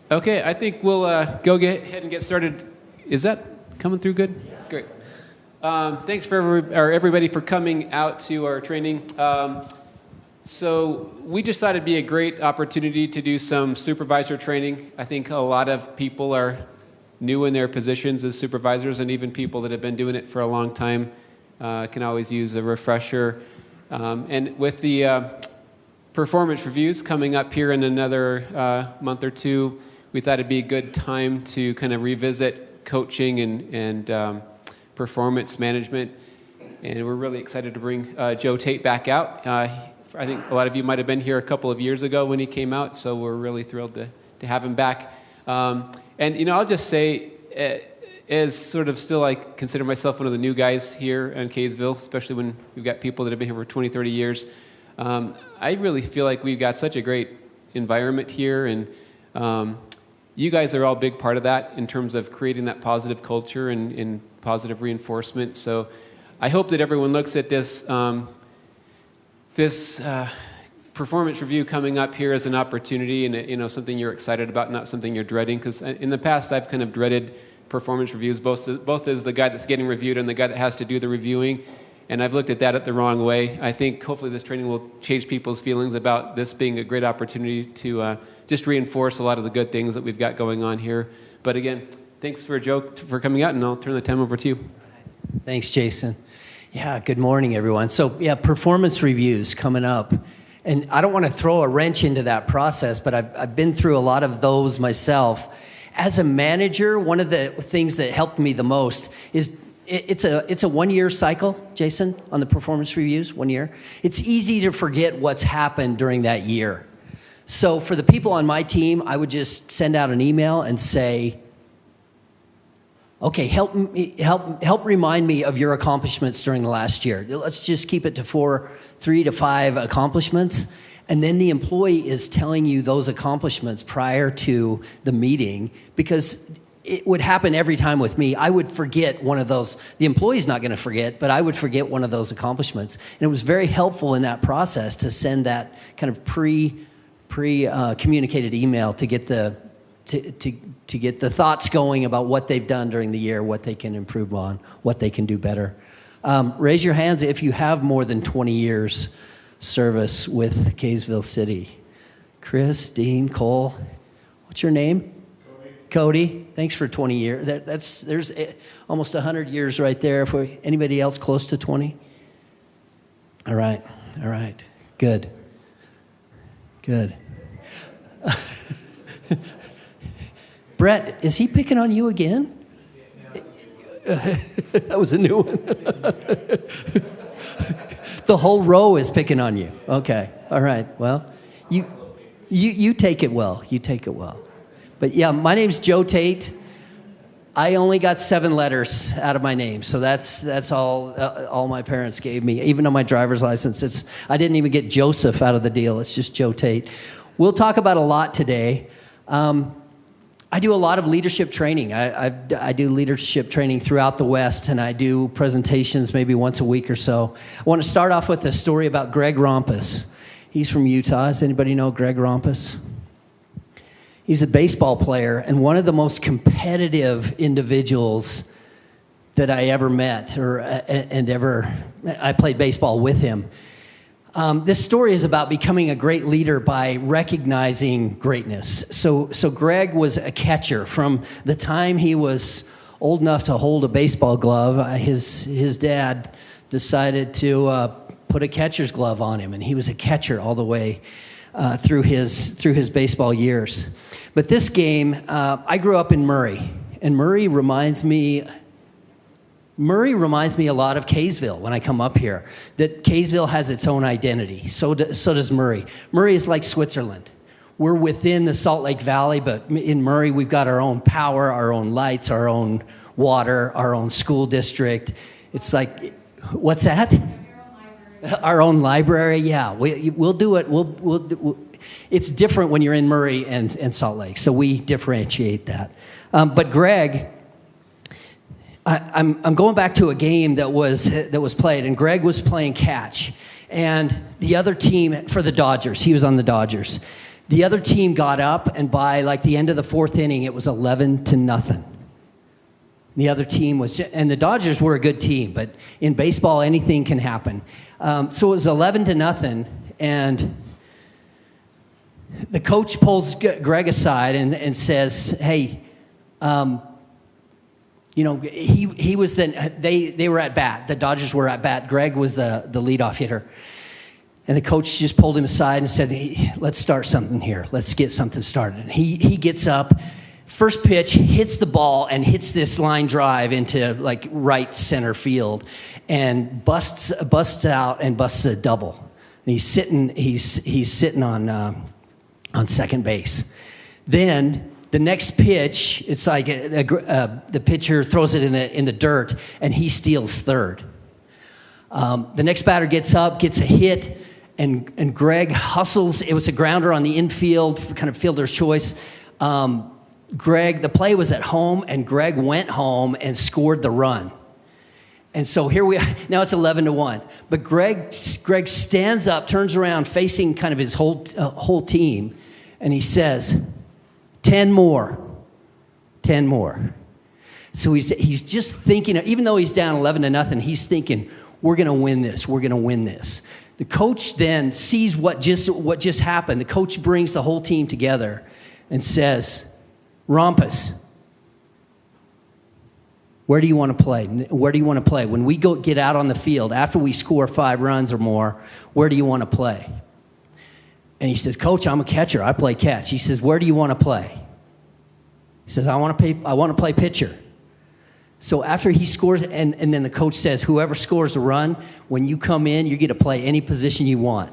Okay, I think we'll go ahead and get started. Is that coming through good? Yeah. Great. Thanks for everybody for coming out to our training. So we just thought it'd be a great opportunity to do some supervisor training. I think a lot of people are new in their positions as supervisors, and even people that have been doing it for a long time can always use a refresher. And with the performance reviews coming up here in another month or two, we thought it'd be a good time to kind of revisit coaching and performance management. And we're really excited to bring Joe Tate back out. I think a lot of you might have been here a couple of years ago when he came out, so we're really thrilled to have him back. And, you know, I'll just say, as sort of still I consider myself one of the new guys here in Kaysville, especially when we've got people that have been here for 20, 30 years. I really feel like we've got such a great environment here, and you guys are all a big part of that in terms of creating that positive culture and positive reinforcement. So I hope that everyone looks at this performance review coming up here as an opportunity and something you're excited about, not something you're dreading. Because in the past, I've kind of dreaded performance reviews, both as the guy that's getting reviewed and the guy that has to do the reviewing. And I've looked at that the wrong way. I think hopefully this training will change people's feelings about this being a great opportunity to just reinforce a lot of the good things that we've got going on here. But again, thanks for Joe for coming out, and I'll turn the time over to you. Thanks, Jason. Yeah, good morning, everyone. So, yeah, performance reviews coming up. And I don't want to throw a wrench into that process, but I've been through a lot of those myself. As a manager, one of the things that helped me the most is it's a one-year cycle, Jason, on the performance reviews, 1 year. It's easy to forget what's happened during that year. So for the people on my team, I would just send out an email and say, okay, help remind me of your accomplishments during the last year. Let's just keep it to 3 to 5 accomplishments. And then the employee is telling you those accomplishments prior to the meeting, because it would happen every time with me. I would forget one of those. The employee's not going to forget, but I would forget one of those accomplishments. And it was very helpful in that process to send that kind of pre-communicated email to get the to get the thoughts going about what they've done during the year, what they can improve on, what they can do better. Raise your hands if you have more than 20 years service with Kaysville City. Chris, Dean, Cole, what's your name? Cody. Thanks for 20 years. There's almost 100 years right there. Anybody else close to 20? All right. Good. Brett, is he picking on you again? That was a new one. The whole row is picking on you. Okay. All right. Well, you take it well. But yeah, my name's Joe Tate. I only got 7 letters out of my name, so that's all my parents gave me. Even on my driver's license, I didn't even get Joseph out of the deal. It's just Joe Tate. We'll talk about a lot today. I do a lot of leadership training. I do leadership training throughout the West, and I do presentations maybe once a week or so. I want to start off with a story about Greg Rompus. He's from Utah. Does anybody know Greg Rompus? He's a baseball player and one of the most competitive individuals that I ever met, I played baseball with him. This story is about becoming a great leader by recognizing greatness. So Greg was a catcher from the time he was old enough to hold a baseball glove. His dad decided to put a catcher's glove on him, and he was a catcher all the way through his baseball years. But this game, I grew up in Murray, and Murray reminds me a lot of Kaysville when I come up here, that Kaysville has its own identity. So does Murray. Murray is like Switzerland. We're within the Salt Lake Valley, but in Murray, we've got our own power, our own lights, our own water, our own school district. It's like, what's that? Our own library, yeah. We'll do it. It's different when you're in Murray and Salt Lake, so we differentiate that. But Greg, I'm going back to a game that was played, and Greg was playing catch, and the other team for the Dodgers. He was on the Dodgers. The other team got up, and by like the end of the fourth inning, it was 11-0. The other team was, and the Dodgers were a good team, but in baseball, anything can happen. So it was 11-0, and the coach pulls Greg aside and says, "Hey, he was they were at bat. The Dodgers were at bat. Greg was the leadoff hitter." And the coach just pulled him aside and said, "Hey, let's start something here. Let's get something started." And he gets up, first pitch, hits the ball and hits this line drive into like right center field, and busts out and busts a double. And he's sitting on second base. Then the next pitch, it's like the pitcher throws it in the dirt, and he steals third. The next batter gets up, gets a hit. And Greg hustles. It was a grounder on the infield, kind of fielder's choice. The play was at home, and Greg went home and scored the run. And so here we are. Now it's 11-1. But Greg stands up, turns around, facing kind of his whole team, and he says, 10 more. 10 more. So he's just thinking, even though he's down 11-0, he's thinking, we're going to win this. We're going to win this. The coach then sees what just happened. The coach brings the whole team together and says, "Rompus, where do you want to play? Where do you want to play? When we get out on the field, after we score 5 runs or more, where do you want to play?" And he says, "Coach, I'm a catcher. I play catch." He says, "Where do you want to play?" He says, I want to play pitcher." So after he scores, and then the coach says, "Whoever scores a run, when you come in, you get to play any position you want."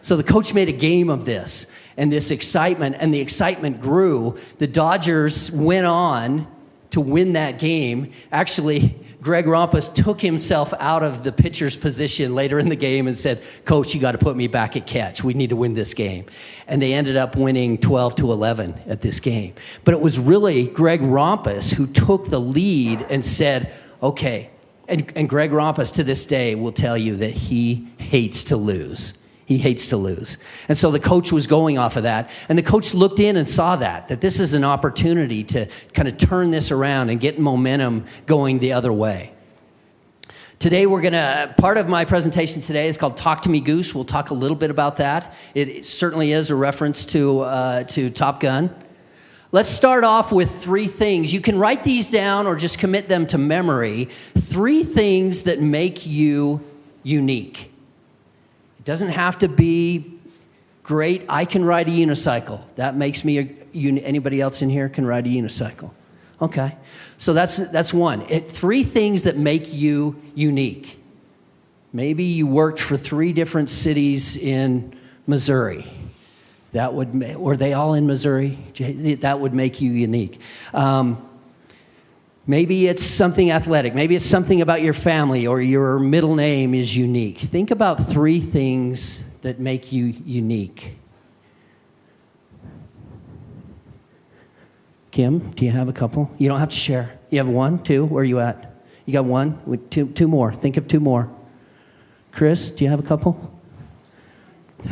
So the coach made a game of this, and this excitement, and the excitement grew. The Dodgers went on to win that game. Actually, Greg Rompus took himself out of the pitcher's position later in the game and said, "Coach, you got to put me back at catch. We need to win this game." And they ended up winning 12-11 at this game. But it was really Greg Rompus who took the lead and said, "Okay." And Greg Rompus to this day will tell you that he hates to lose. He hates to lose. And so the coach was going off of that. And the coach looked in and saw that this is an opportunity to kind of turn this around and get momentum going the other way. Today part of my presentation today is called Talk to Me Goose. We'll talk a little bit about that. It certainly is a reference to Top Gun. Let's start off with 3 things. You can write these down or just commit them to memory. 3 things that make you unique. Doesn't have to be great. I can ride a unicycle. That makes me anybody else in here can ride a unicycle? Okay. So that's one. 3 things that make you unique. Maybe you worked for 3 different cities in Missouri. Were they all in Missouri? That would make you unique. Maybe it's something athletic. Maybe it's something about your family, or your middle name is unique. Think about 3 things that make you unique. Kim, do you have a couple? You don't have to share. You have 1, 2? Where are you at? You got 1? 2 more. Think of 2 more. Chris, do you have a couple?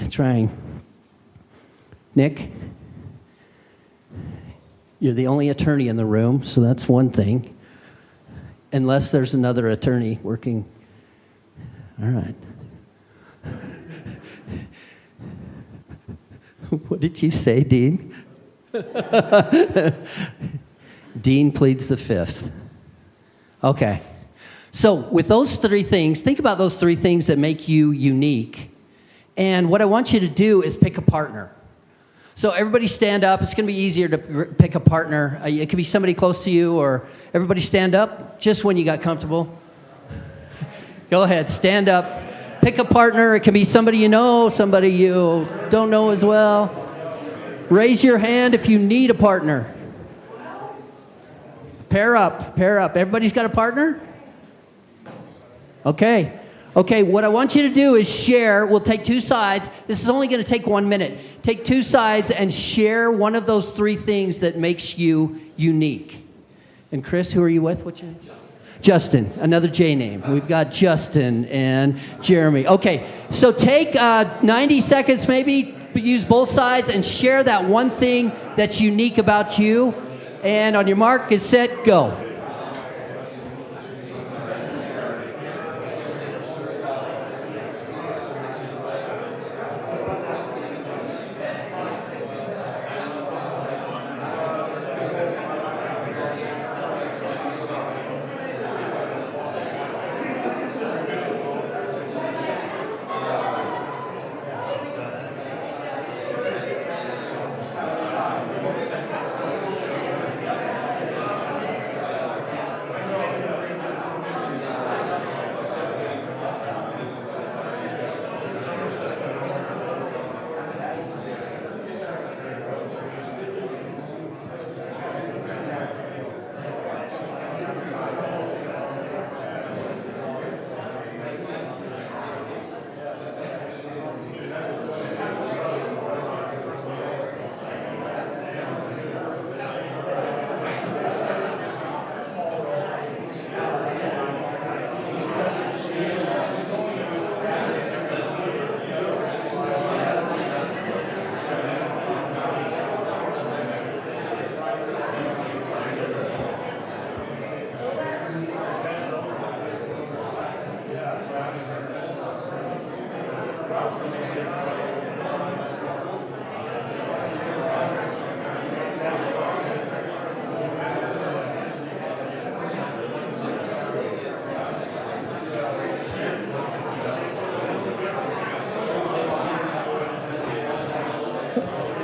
Trying. Nick? You're the only attorney in the room, so that's one thing. Unless there's another attorney working. All right. What did you say, Dean? Dean pleads the 5th. Okay. So with those 3 things, think about those 3 things that make you unique. And what I want you to do is pick a partner. So everybody stand up. It's going to be easier to pick a partner. It could be somebody close to you, or everybody stand up just when you got comfortable. Go ahead, stand up. Pick a partner. It can be somebody you know, somebody you don't know as well. Raise your hand if you need a partner. Pair up, pair up. Everybody's got a partner? Okay. Okay, what I want you to do is share. We'll take 2 sides. This is only going to take 1 minute. Take 2 sides and share one of those 3 things that makes you unique. And Chris, who are you with? What's your name? Justin, another J name. We've got Justin and Jeremy. Okay, so take 90 seconds, maybe use both sides and share that one thing that's unique about you. And on your mark, get set, go.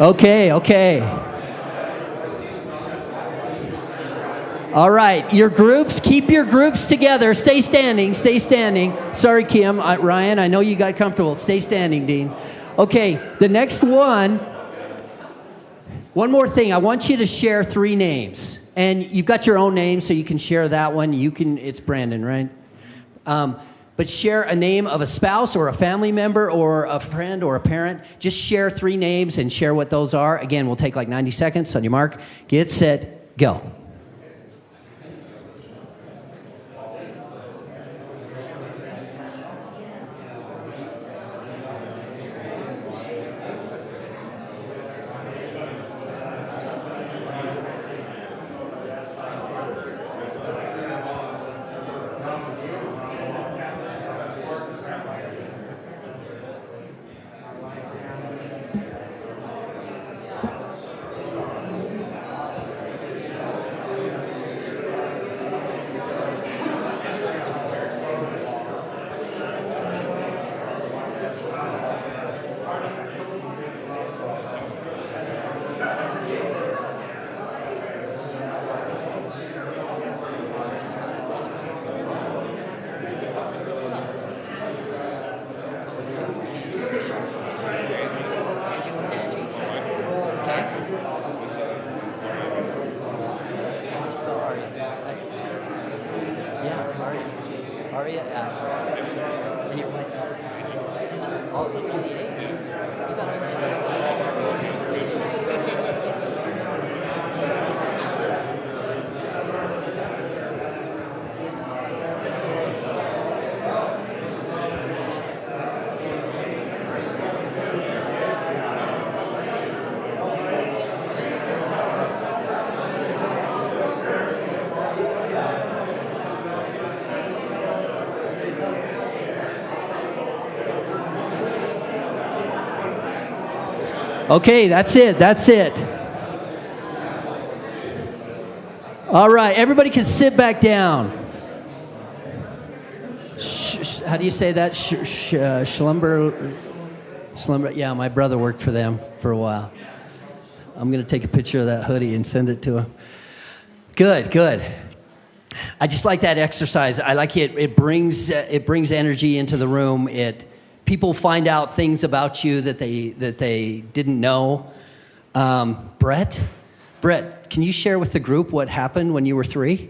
Okay. All right, your groups, keep your groups together. Stay standing. Sorry, Kim, Ryan, I know you got comfortable. Stay standing, Dean. Okay, the next one more thing. I want you to share 3 names. And you've got your own name, so you can share that one. It's Brandon, right? But share a name of a spouse or a family member or a friend or a parent. Just share 3 names and share what those are. Again, we'll take like 90 seconds. On your mark, get set, go. Aria asked. And your wife asked. All the A's. You got Okay, that's it. All right, everybody can sit back down. How do you say that? Slumber. Yeah, my brother worked for them for a while. I'm going to take a picture of that hoodie and send it to him. Good. I just like that exercise. I like it. It brings energy into the room. People find out things about you that they didn't know. Brett, can you share with the group what happened when you were 3?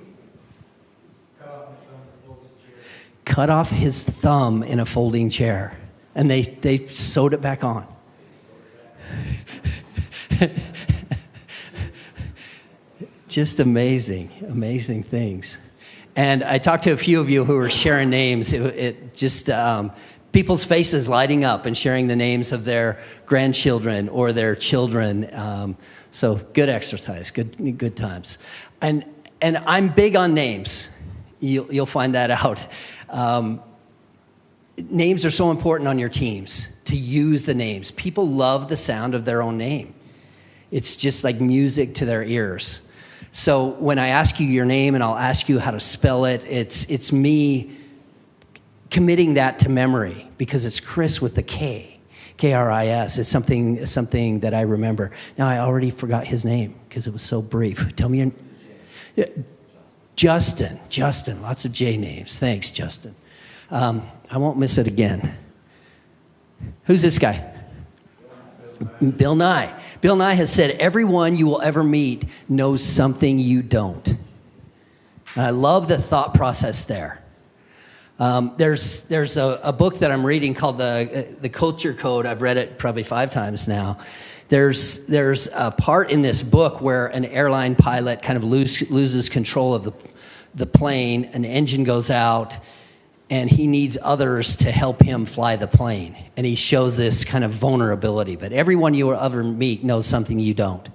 Cut off his thumb in a folding chair, and they sewed it back on. Just amazing things. And I talked to a few of you who were sharing names. It just people's faces lighting up and sharing the names of their grandchildren or their children. So good exercise, good times. And I'm big on names. You'll find that out. Names are so important on your teams, to use the names. People love the sound of their own name. It's just like music to their ears. So when I ask you your name and I'll ask you how to spell it, it's me committing that to memory, because it's Chris with the K, K-R-I-S. It's something that I remember. Now, I already forgot his name because it was so brief. Tell me your... Justin, lots of J names. Thanks, Justin. I won't miss it again. Who's this guy? Bill Nye. Bill Nye has said, everyone you will ever meet knows something you don't. And I love the thought process there. There's a book that I'm reading called the Culture Code. I've read it probably 5 times now. There's a part in this book where an airline pilot kind of loses control of the plane, an engine goes out, and he needs others to help him fly the plane. And he shows this kind of vulnerability. But everyone you will ever meet knows something you don't.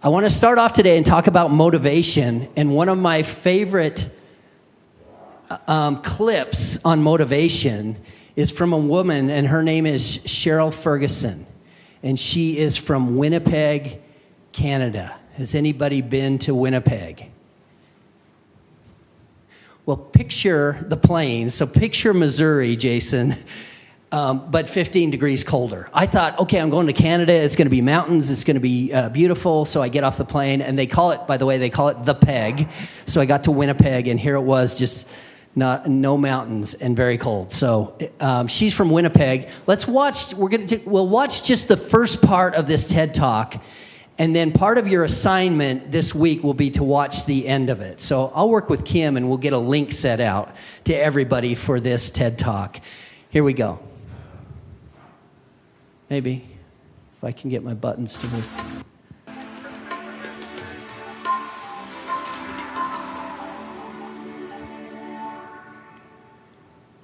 I want to start off today and talk about motivation. And one of my favorite clips on motivation is from a woman, and her name is Cheryl Ferguson. And she is from Winnipeg, Canada. Has anybody been to Winnipeg? Well, picture the plains. So picture Missouri, Jason, but 15 degrees colder. I thought, okay, I'm going to Canada. It's going to be mountains. It's going to be beautiful. So I get off the plane, and they call it, by the way, the Peg. So I got to Winnipeg, and here it was, just no mountains and very cold. So she's from Winnipeg. Let's watch. We'll watch just the first part of this TED Talk. And then part of your assignment this week will be to watch the end of it. So I'll work with Kim, and we'll get a link set out to everybody for this TED Talk. Here we go. Maybe, if I can get my buttons to move.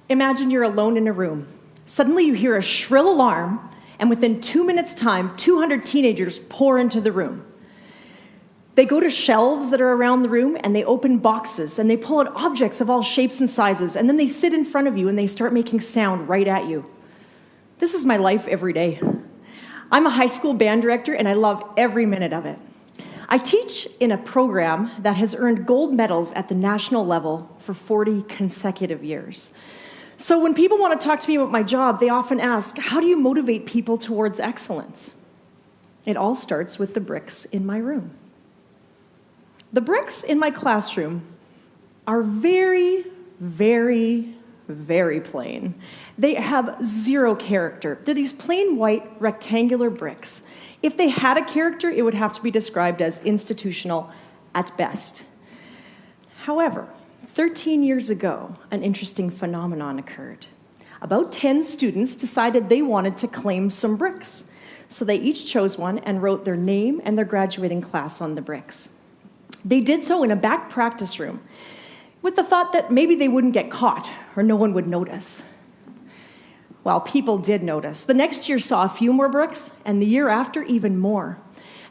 Imagine you're alone in a room. Suddenly you hear a shrill alarm, and within 2 minutes' time, 200 teenagers pour into the room. They go to shelves that are around the room, and they open boxes, and they pull out objects of all shapes and sizes, and then they sit in front of you, and they start making sound right at you. This is my life every day. I'm a high school band director, and I love every minute of it. I teach in a program that has earned gold medals at the national level for 40 consecutive years. So when people want to talk to me about my job, they often ask, how do you motivate people towards excellence? It all starts with the bricks in my room. The bricks in my classroom are very, very, very plain. They have zero character. They're these plain white rectangular bricks. If they had a character, it would have to be described as institutional at best. However, 13 years ago, an interesting phenomenon occurred. About 10 students decided they wanted to claim some bricks. So they each chose one and wrote their name and their graduating class on the bricks. They did so in a back practice room with the thought that maybe they wouldn't get caught or no one would notice. Well, people did notice. The next year saw a few more bricks, and the year after, even more.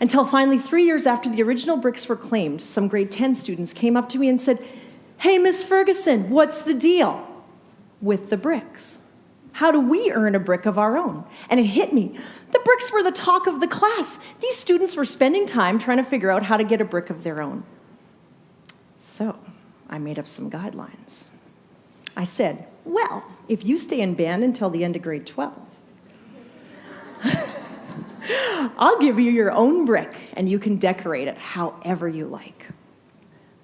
Until finally, 3 years after the original bricks were claimed, some grade 10 students came up to me and said, "Hey, Miss Ferguson, what's the deal with the bricks? How do we earn a brick of our own?" And it hit me. The bricks were the talk of the class. These students were spending time trying to figure out how to get a brick of their own. So I made up some guidelines. I said, well, if you stay in band until the end of grade 12, I'll give you your own brick, and you can decorate it however you like.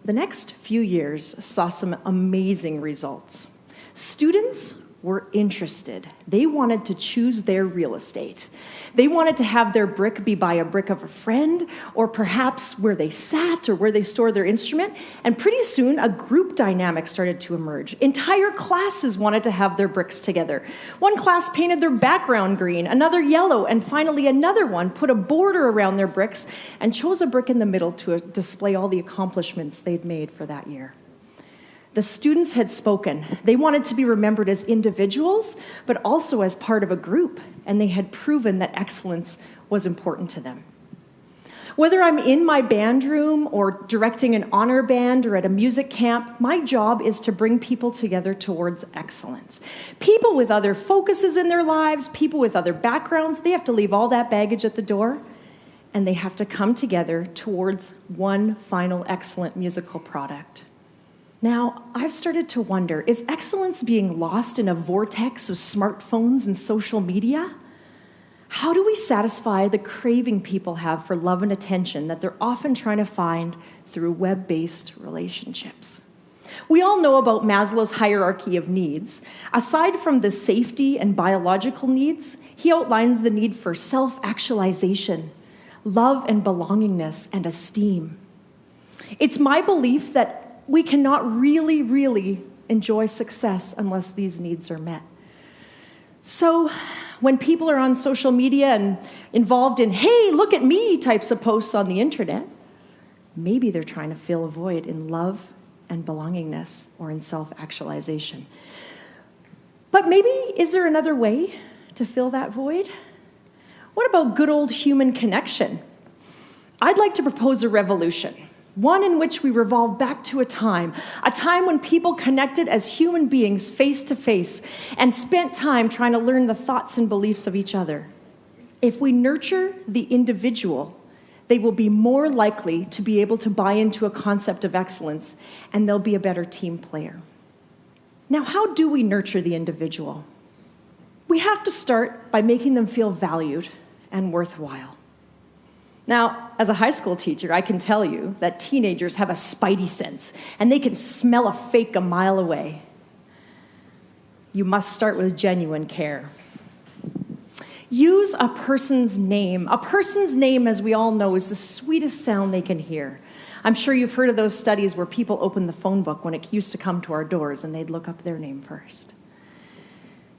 The next few years saw some amazing results. Students were interested. They wanted to choose their real estate. They wanted to have their brick be by a brick of a friend, or perhaps where they sat or where they stored their instrument. And pretty soon, a group dynamic started to emerge. Entire classes wanted to have their bricks together. One class painted their background green, another yellow, and finally another one put a border around their bricks and chose a brick in the middle to display all the accomplishments they'd made for that year. The students had spoken. They wanted to be remembered as individuals, but also as part of a group, and they had proven that excellence was important to them. Whether I'm in my band room or directing an honor band or at a music camp, my job is to bring people together towards excellence. People with other focuses in their lives, people with other backgrounds, they have to leave all that baggage at the door, and they have to come together towards one final excellent musical product. Now, I've started to wonder, is excellence being lost in a vortex of smartphones and social media? How do we satisfy the craving people have for love and attention that they're often trying to find through web-based relationships? We all know about Maslow's hierarchy of needs. Aside from the safety and biological needs, he outlines the need for self-actualization, love and belongingness, and esteem. It's my belief that we cannot really enjoy success unless these needs are met. So when people are on social media and involved in, hey, look at me types of posts on the internet, maybe they're trying to fill a void in love and belongingness or in self-actualization. But maybe, is there another way to fill that void? What about good old human connection? I'd like to propose a revolution. One in which we revolve back to a time when people connected as human beings face to face and spent time trying to learn the thoughts and beliefs of each other. If we nurture the individual, they will be more likely to be able to buy into a concept of excellence, and they'll be a better team player. Now, how do we nurture the individual? We have to start by making them feel valued and worthwhile. Now, as a high school teacher, I can tell you that teenagers have a spidey sense, and they can smell a fake a mile away. You must start with genuine care. Use a person's name. A person's name, as we all know, is the sweetest sound they can hear. I'm sure you've heard of those studies where people open the phone book when it used to come to our doors, and they'd look up their name first.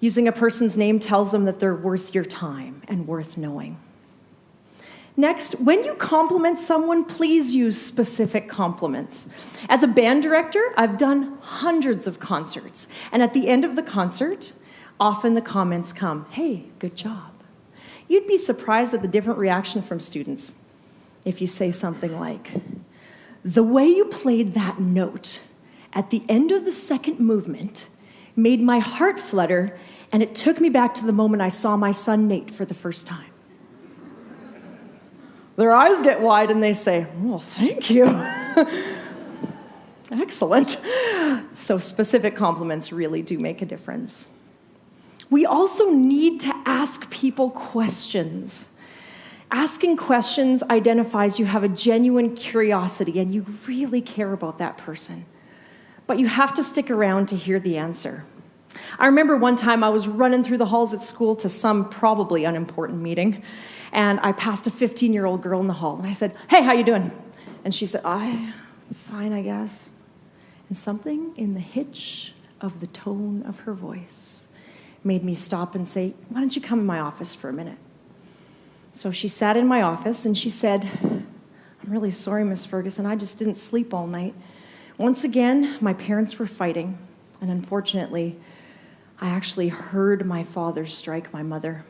Using a person's name tells them that they're worth your time and worth knowing. Next, when you compliment someone, please use specific compliments. As a band director, I've done hundreds of concerts, and at the end of the concert, often the comments come, hey, good job. You'd be surprised at the different reaction from students if you say something like, the way you played that note at the end of the second movement made my heart flutter, and it took me back to the moment I saw my son Nate for the first time. Their eyes get wide and they say, oh, thank you. Excellent. So specific compliments really do make a difference. We also need to ask people questions. Asking questions identifies you have a genuine curiosity and you really care about that person. But you have to stick around to hear the answer. I remember one time I was running through the halls at school to some probably unimportant meeting, and I passed a 15-year-old girl in the hall, and I said, hey, how you doing? And she said, fine, I guess. And something in the hitch of the tone of her voice made me stop and say, why don't you come in my office for a minute? So she sat in my office, and she said, I'm really sorry, Miss Ferguson, I just didn't sleep all night. Once again, my parents were fighting, and unfortunately, I actually heard my father strike my mother.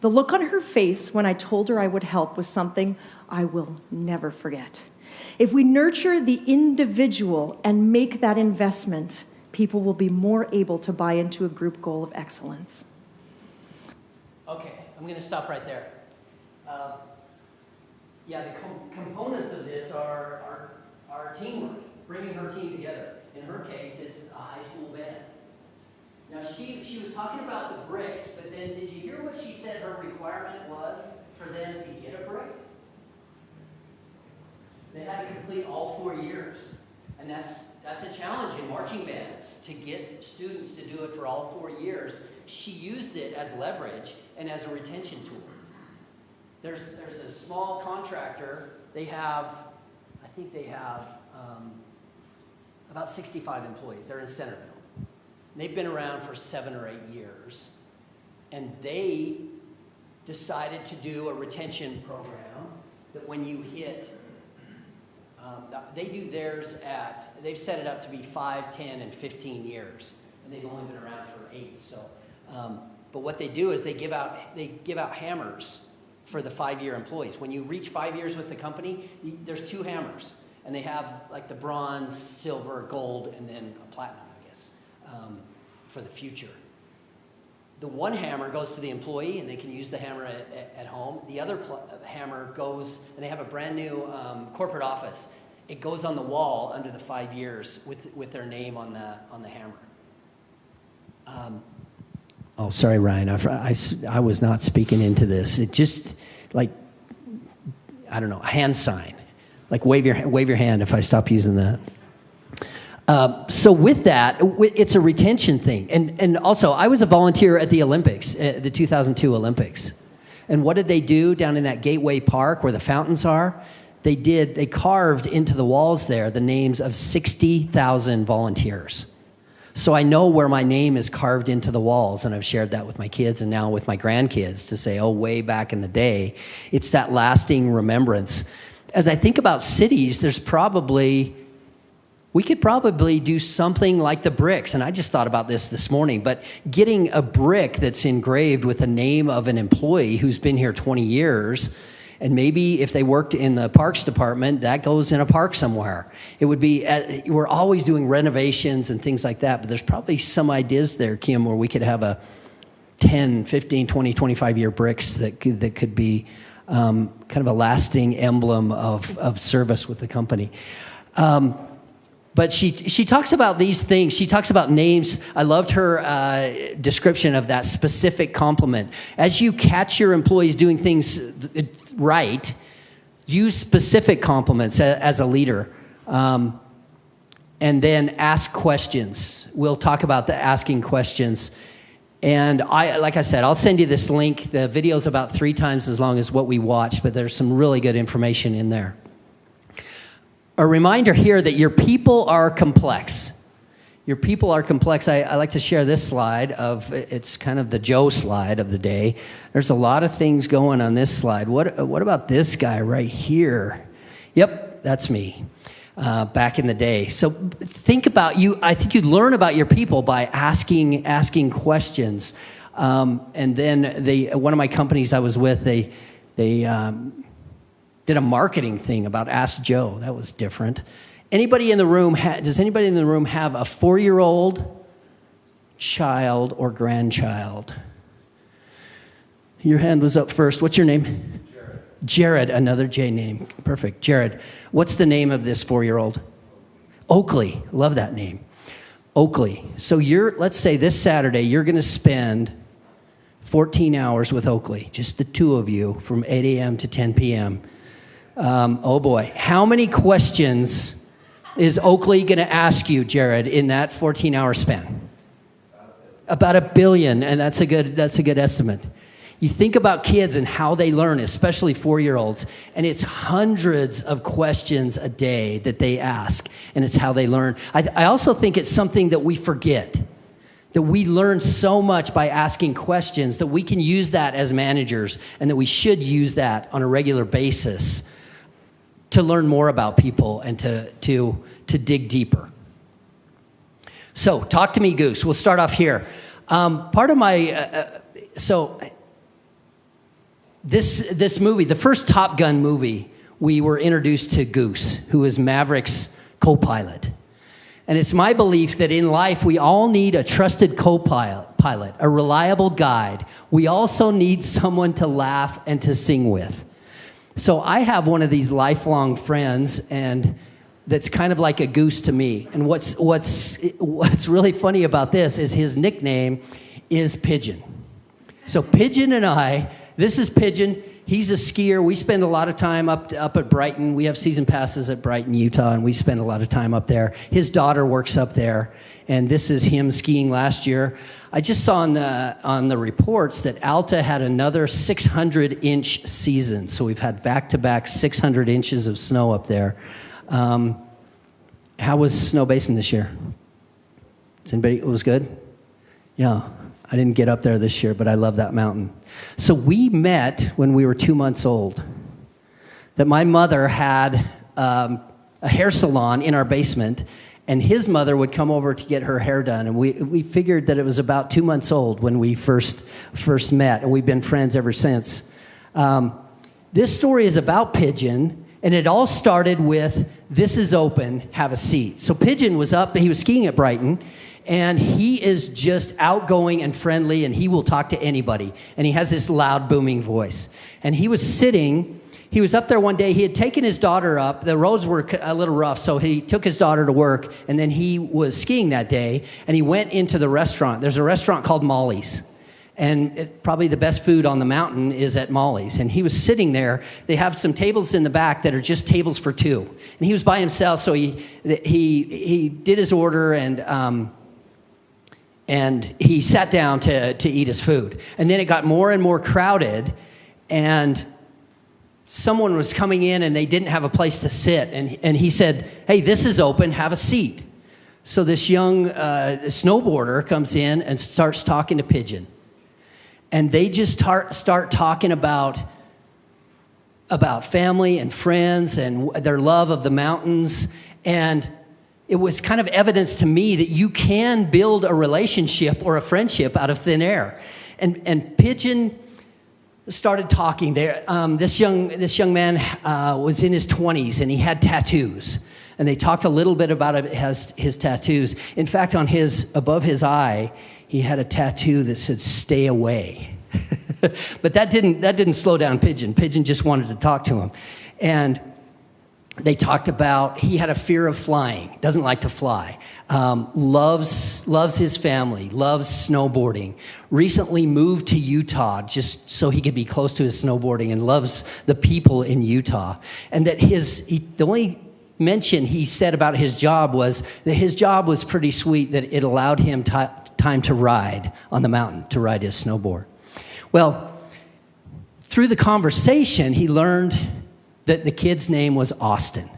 The look on her face when I told her I would help was something I will never forget. If we nurture the individual and make that investment, people will be more able to buy into a group goal of excellence. Okay, I'm going to stop right there. The components of this are teamwork, bringing her team together. In her case, it's a high school band. Now, she was talking about the bricks, but then did you hear what she said her requirement was for them to get a brick? They had to complete all 4 years. And that's a challenge in marching bands, to get students to do it for all 4 years. She used it as leverage and as a retention tool. There's a small contractor. I think they have about 65 employees. They're in Centerville. They've been around for 7 or 8 years, and they decided to do a retention program that when you hit They do theirs they've set it up to be 5, 10, and 15 years, and they've only been around for 8. So, but what they do is they give out hammers for the 5-year employees. When you reach 5 years with the company, there's 2 hammers, and they have like the bronze, silver, gold, and then a platinum, I guess, for the future. The one hammer goes to the employee, and they can use the hammer at home. The other hammer goes, and they have a brand new corporate office. It goes on the wall under the 5 years with their name on the hammer. Oh, sorry, Ryan. I was not speaking into this. It just like, I don't know, a hand sign. Like wave your hand if I stop using that. So with that, it's a retention thing. And also, I was a volunteer at the Olympics, the 2002 Olympics. And what did they do down in that Gateway Park where the fountains are? They carved into the walls there the names of 60,000 volunteers. So I know where my name is carved into the walls, and I've shared that with my kids and now with my grandkids to say, oh, way back in the day. It's that lasting remembrance. As I think about cities, we could probably do something like the bricks, and I just thought about this morning, but getting a brick that's engraved with the name of an employee who's been here 20 years, and maybe if they worked in the parks department, that goes in a park somewhere. It would be, we're always doing renovations and things like that, but there's probably some ideas there, Kim, where we could have a 10, 15, 20, 25-year bricks that could be kind of a lasting emblem of service with the company. But she talks about these things. She talks about names. I loved her description of that specific compliment. As you catch your employees doing things right, use specific compliments as a leader. And then ask questions. We'll talk about the asking questions. And like I said, I'll send you this link. The video's about 3 times as long as what we watched, but there's some really good information in there. A reminder here that your people are complex. Your people are complex. I like to share this slide it's kind of the Joe slide of the day. There's a lot of things going on this slide. What about this guy right here? Yep, that's me back in the day. So think about you. I think you learn about your people by asking questions. And then one of my companies I was with, they did a marketing thing about Ask Joe. That was different. Does anybody in the room have a 4-year-old child or grandchild? Your hand was up first. What's your name? Jared, another J name. Perfect. Jared, what's the name of this 4-year-old? Oakley. Love that name. Oakley. So let's say this Saturday, you're going to spend 14 hours with Oakley, just the 2 of you from 8 a.m. to 10 p.m. Oh boy. How many questions is Oakley going to ask you, Jared, in that 14-hour span? About 1 billion, and that's a good estimate. You think about kids and how they learn, especially 4-year-olds, and it's hundreds of questions a day that they ask, and it's how they learn. I also think it's something that we forget, that we learn so much by asking questions that we can use that as managers, and that we should use that on a regular basis to learn more about people and to dig deeper. So, talk to me, Goose. We'll start off here. Part of my this movie, the first Top Gun movie, we were introduced to Goose, who is Maverick's co-pilot. And it's my belief that in life we all need a trusted co-pilot, a reliable guide. We also need someone to laugh and to sing with. So I have one of these lifelong friends, and that's kind of like a Goose to me. And what's really funny about this is his nickname is Pigeon. So Pigeon and I, this is Pigeon. He's a skier. We spend a lot of time up at Brighton. We have season passes at Brighton, Utah, and we spend a lot of time up there. His daughter works up there, and this is him skiing last year. I just saw on the reports that Alta had another 600-inch season, so we've had back-to-back 600 inches of snow up there. How was Snow Basin this year? It was good? Yeah. I didn't get up there this year, but I love that mountain. So we met when we were 2 months old. That my mother had hair salon in our basement, and his mother would come over to get her hair done. And we figured that it was about 2 months old when we first met, and we've been friends ever since. This story is about Pigeon, and it all started with, "This is open, have a seat." So Pigeon was up, he was skiing at Brighton, and he is just outgoing and friendly, and he will talk to anybody. And he has this loud, booming voice. And he was up there one day, he had taken his daughter up, the roads were a little rough, so he took his daughter to work, and then he was skiing that day, and he went into the restaurant. There's a restaurant called Molly's. And probably the best food on the mountain is at Molly's. And he was sitting there. They have some tables in the back that are just tables for two. And he was by himself, so he did his order, and he sat down to eat his food. And then it got more and more crowded, and someone was coming in, and they didn't have a place to sit. And he said, "Hey, this is open, have a seat." So this young snowboarder comes in and starts talking to Pigeon. And they just start talking about family and friends and their love of the mountains. And it was kind of evidence to me that you can build a relationship or a friendship out of thin air. And Pigeon started talking there. This young man was in his 20s, and he had tattoos. And they talked a little bit about his tattoos. In fact, above his eye, he had a tattoo that said "Stay away." But that didn't slow down Pigeon. Pigeon just wanted to talk to him. And they talked about, he had a fear of flying, doesn't like to fly, loves his family, loves snowboarding, recently moved to Utah just so he could be close to his snowboarding, and loves the people in Utah. And that the only mention he said about his job was that his job was pretty sweet, that it allowed him time to ride on the mountain, to ride his snowboard. Well, through the conversation, he learned that the kid's name was Austin.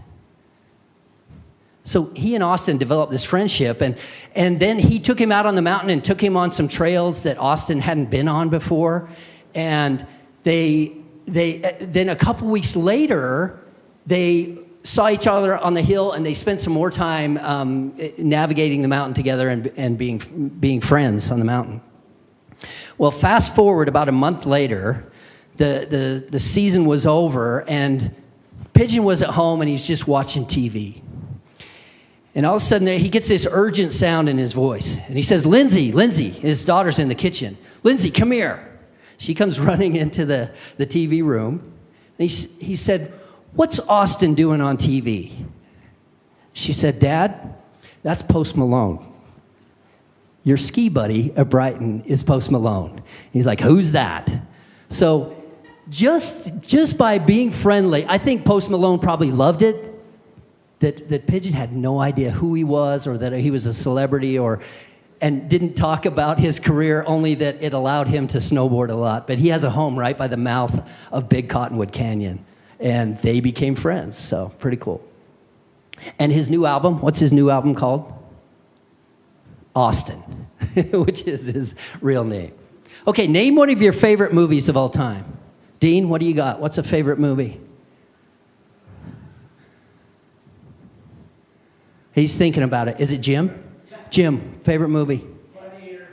So he and Austin developed this friendship, and then he took him out on the mountain and took him on some trails that Austin hadn't been on before. And then a couple weeks later, they saw each other on the hill, and they spent some more time navigating the mountain together and being friends on the mountain. Well, fast forward about a month later, the season was over, and Pigeon was at home, and he's just watching TV. And all of a sudden, he gets this urgent sound in his voice, and he says, Lindsay, his daughter's in the kitchen. "Lindsay, come here." She comes running into the TV room, and he said, "What's Austin doing on TV?" She said, "Dad, that's Post Malone. Your ski buddy at Brighton is Post Malone." He's like, "Who's that?" So just by being friendly, I think Post Malone probably loved it, that Pigeon had no idea who he was or that he was a celebrity, and didn't talk about his career, only that it allowed him to snowboard a lot. But he has a home right by the mouth of Big Cottonwood Canyon. And they became friends, so pretty cool. And his new album, what's his new album called? Austin, which is his real name. Okay, name one of your favorite movies of all time. Dean, what do you got? What's a favorite movie? He's thinking about it. Is it Jim? Yeah. Jim, favorite movie?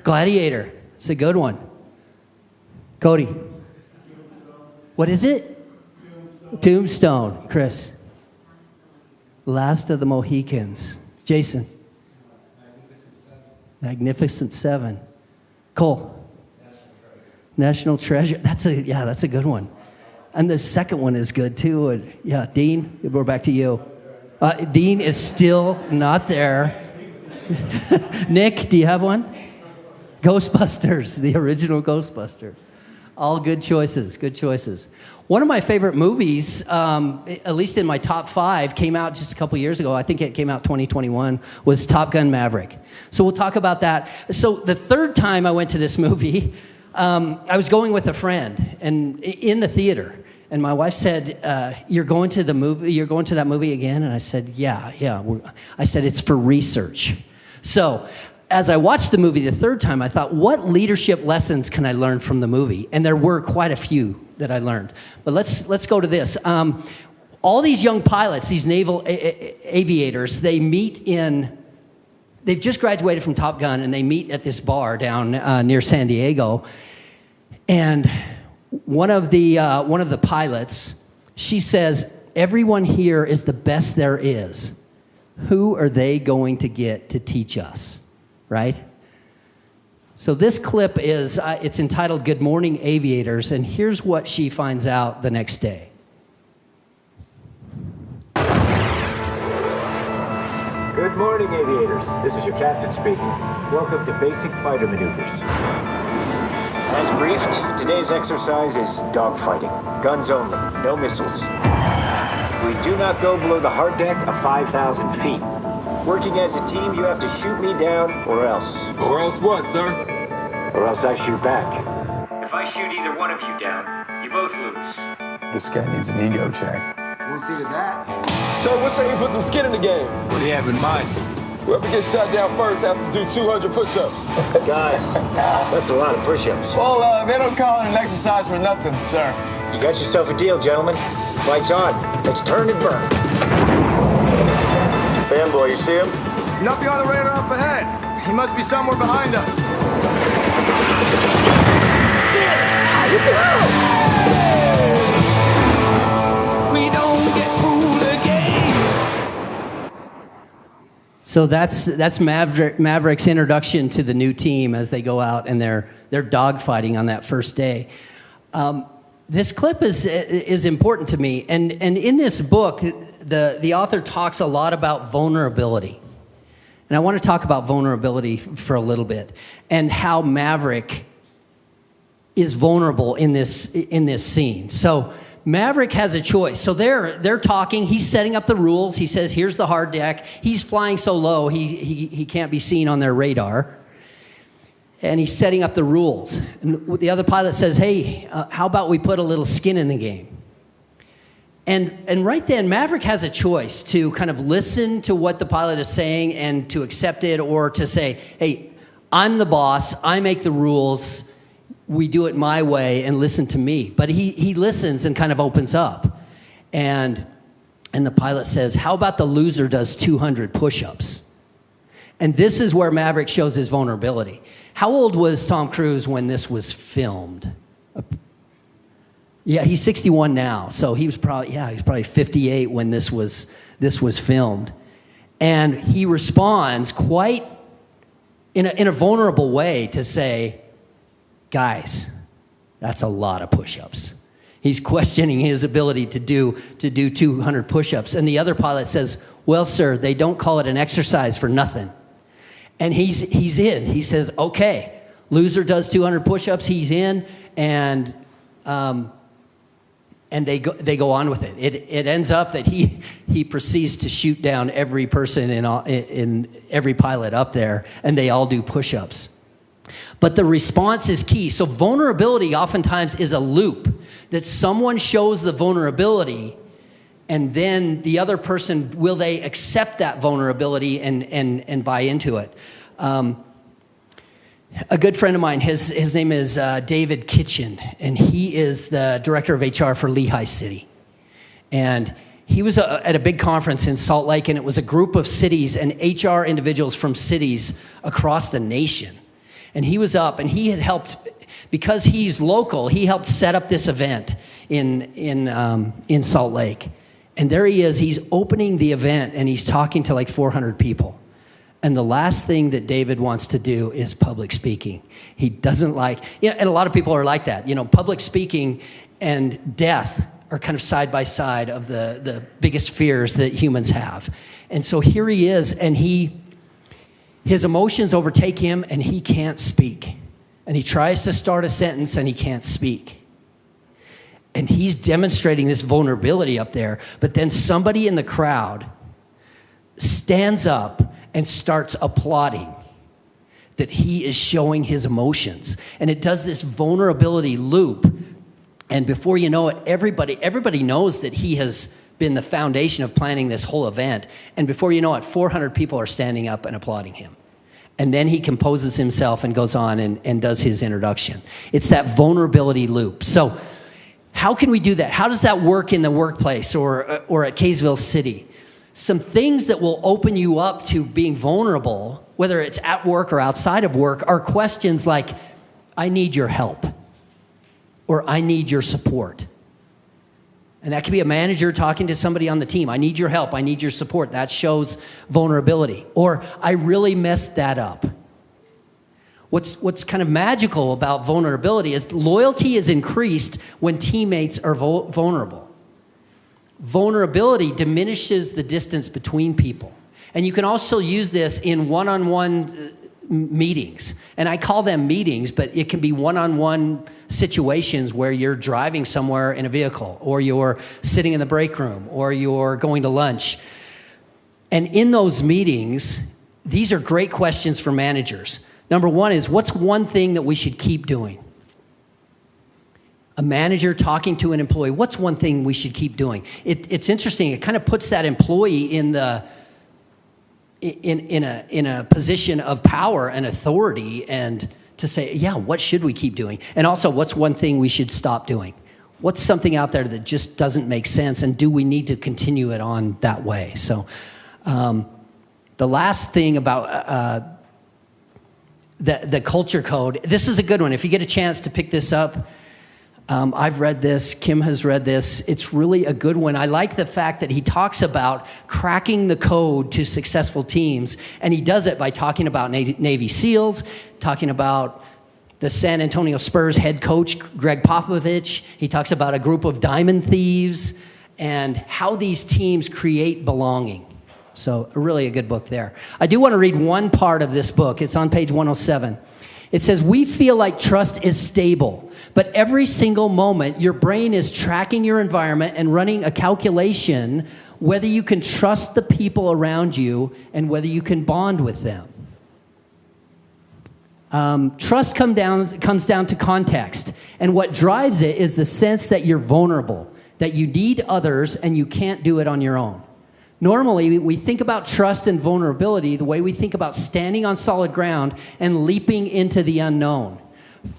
Gladiator. It's a good one. Cody. What is it? Tombstone. Chris. Last of the Mohicans. Jason. Magnificent Seven. Cole. National Treasure. That's a good one. And the second one is good too. Yeah, Dean, we're back to you. Dean is still not there. Nick, do you have one? Ghostbusters, the original Ghostbusters. All good choices, good choices. One of my favorite movies, at least in my top 5, came out just a couple years ago. I think it came out 2021, was Top Gun Maverick. So we'll talk about that. So the third time I went to this movie, I was going with a friend and in the theater. And my wife said, you're going to that movie again? And I said, yeah. I said, it's for research. So as I watched the movie the third time, I thought, what leadership lessons can I learn from the movie? And there were quite a few that I learned. But let's go to this. all these young pilots, these naval aviators, they've just graduated from Top Gun, and they meet at this bar down near San Diego. And one of the pilots, she says, everyone here is the best there is. Who are they going to get to teach us, right? So this clip is, it's entitled Good Morning Aviators, and here's what she finds out the next day. Good morning, aviators. This is your captain speaking. Welcome to Basic Fighter Maneuvers. As briefed, today's exercise is dogfighting. Guns only, no missiles. We do not go below the hard deck of 5,000 feet. Working as a team, you have to shoot me down or else. Or else what, sir? Or else I shoot back. If I shoot either one of you down, you both lose. This guy needs an ego check. We'll see to that. So what say you put some skin in the game? What do you have in mind? Whoever gets shot down first has to do 200 push-ups. Guys, that's a lot of push-ups. Well, they don't call it an exercise for nothing, sir. You got yourself a deal, gentlemen. Lights on. Let's turn and burn. Fanboy, you see him? Nothing on the radar up ahead. He must be somewhere behind us. We don't get fooled again. So that's Maverick's introduction to the new team as they go out and they're dogfighting on that first day. This clip is important to me, and in this book, the author talks a lot about vulnerability, and I want to talk about vulnerability for a little bit and how Maverick is vulnerable in this scene. So Maverick has a choice. So they're talking. He's setting up the rules. He says, "Here's the hard deck." He's flying so low he can't be seen on their radar. And he's setting up the rules. And the other pilot says, "Hey, how about we put a little skin in the game?" And right then, Maverick has a choice to kind of listen to what the pilot is saying and to accept it, or to say, "Hey, I'm the boss. I make the rules. We do it my way, and listen to me." But he listens and kind of opens up. And the pilot says, "How about the loser does 200 push-ups?" And this is where Maverick shows his vulnerability. How old was Tom Cruise when this was filmed? Yeah, he's 61 now, so he was probably 58 when this was filmed. And he responds quite in a vulnerable way to say, "Guys, that's a lot of push-ups." He's questioning his ability to do 200 push-ups. And the other pilot says, "Well, sir, they don't call it an exercise for nothing." And he's in. He says, "Okay, loser does 200 push-ups. He's in," and they go on with it. It ends up that he proceeds to shoot down every person in every pilot up there, and they all do push-ups. But the response is key. So vulnerability oftentimes is a loop that someone shows the vulnerability, and then the other person, will they accept that vulnerability and buy into it? A good friend of mine, his name is David Kitchen, and he is the director of HR for Lehigh City. And he was at a big conference in Salt Lake, and it was a group of cities and HR individuals from cities across the nation. And he was up, and he had helped, because he's local, he helped set up this event in Salt Lake. And there he is, he's opening the event, and he's talking to like 400 people. And the last thing that David wants to do is public speaking. He doesn't like, and a lot of people are like that. Public speaking and death are kind of side by side of the biggest fears that humans have. And so here he is, and his emotions overtake him, and he can't speak. And he tries to start a sentence, and he can't speak. And he's demonstrating this vulnerability up there, but then somebody in the crowd stands up and starts applauding that he is showing his emotions. And it does this vulnerability loop. And before you know it, everybody knows that he has been the foundation of planning this whole event. And before you know it, 400 people are standing up and applauding him. And then he composes himself and goes on and does his introduction. It's that vulnerability loop. So How can we do that? How does that work in the workplace or at Kaysville City? Some things that will open you up to being vulnerable, whether it's at work or outside of work, are questions like, I need your help, or I need your support. And that could be a manager talking to somebody on the team. I need your help. I need your support. That shows vulnerability. Or I really messed that up. What's kind of magical about vulnerability is loyalty is increased when teammates are vulnerable. Vulnerability diminishes the distance between people. And you can also use this in one-on-one meetings. And I call them meetings, but it can be one-on-one situations where you're driving somewhere in a vehicle, or you're sitting in the break room, or you're going to lunch. And in those meetings, these are great questions for managers. Number one is, what's one thing that we should keep doing? A manager talking to an employee, what's one thing we should keep doing? It's interesting. It kind of puts that employee in a position of power and authority, and to say, yeah, what should we keep doing? And also, what's one thing we should stop doing? What's something out there that just doesn't make sense, and do we need to continue it on that way? So the last thing about the culture code, this is a good one. If you get a chance to pick this up, I've read this, Kim has read this. It's really a good one. I like the fact that he talks about cracking the code to successful teams, and he does it by talking about Navy SEALs, talking about the San Antonio Spurs head coach, Greg Popovich. He talks about a group of diamond thieves and how these teams create belonging. So really a good book there. I do want to read one part of this book. It's on page 107. It says, we feel like trust is stable, but every single moment your brain is tracking your environment and running a calculation whether you can trust the people around you and whether you can bond with them. Trust comes down to context, and what drives it is the sense that you're vulnerable, that you need others and you can't do it on your own. Normally, we think about trust and vulnerability the way we think about standing on solid ground and leaping into the unknown.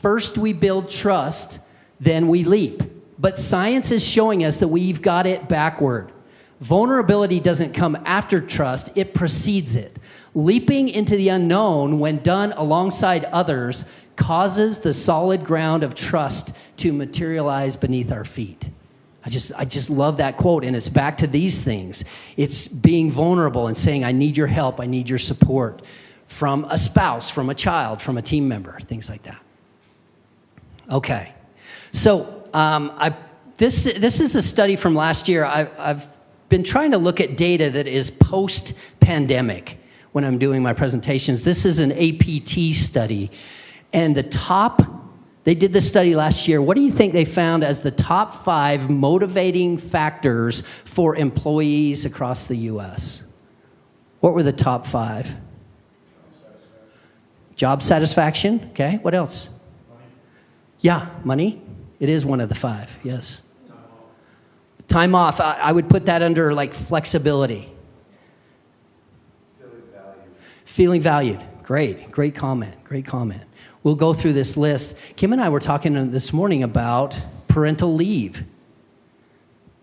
First, we build trust, then we leap. But science is showing us that we've got it backward. Vulnerability doesn't come after trust, it precedes it. Leaping into the unknown, when done alongside others, causes the solid ground of trust to materialize beneath our feet. I just love that quote, and it's back to these things. It's being vulnerable and saying, I need your help, I need your support, from a spouse, from a child, from a team member, things like that. Okay, so this is a study from last year. I've been trying to look at data that is post-pandemic when I'm doing my presentations. This is an APT study, and they did this study last year. What do you think they found as the top 5 motivating factors for employees across the U.S.? What were the top 5? Job satisfaction. Okay, what else? Money. Yeah, money. It is one of the 5, yes. Time off. I would put that under like flexibility. Feeling valued. Great comment. We'll go through this list. Kim and I were talking this morning about parental leave.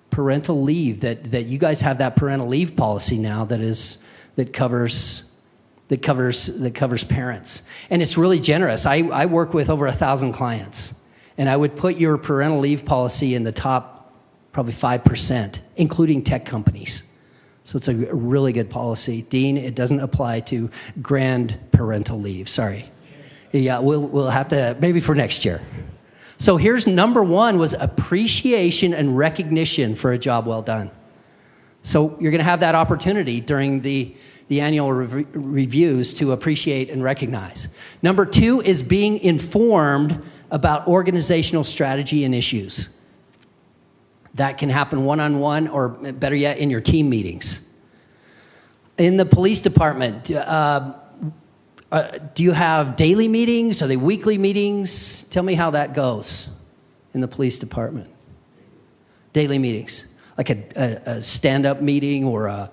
Parental leave, that you guys have that parental leave policy now that covers parents. And it's really generous. I work with over 1,000 clients, and I would put your parental leave policy in the top probably 5%, including tech companies. So it's a really good policy. Dean, it doesn't apply to grand parental leave. Sorry. Yeah, we'll have to, maybe for next year. So here's number 1 was appreciation and recognition for a job well done. So you're going to have that opportunity during the annual reviews to appreciate and recognize. Number 2 is being informed about organizational strategy and issues. That can happen one-on-one, or better yet, in your team meetings. In the police department, do you have daily meetings? Are they weekly meetings? Tell me how that goes in the police department. Daily meetings, like a stand-up meeting or a...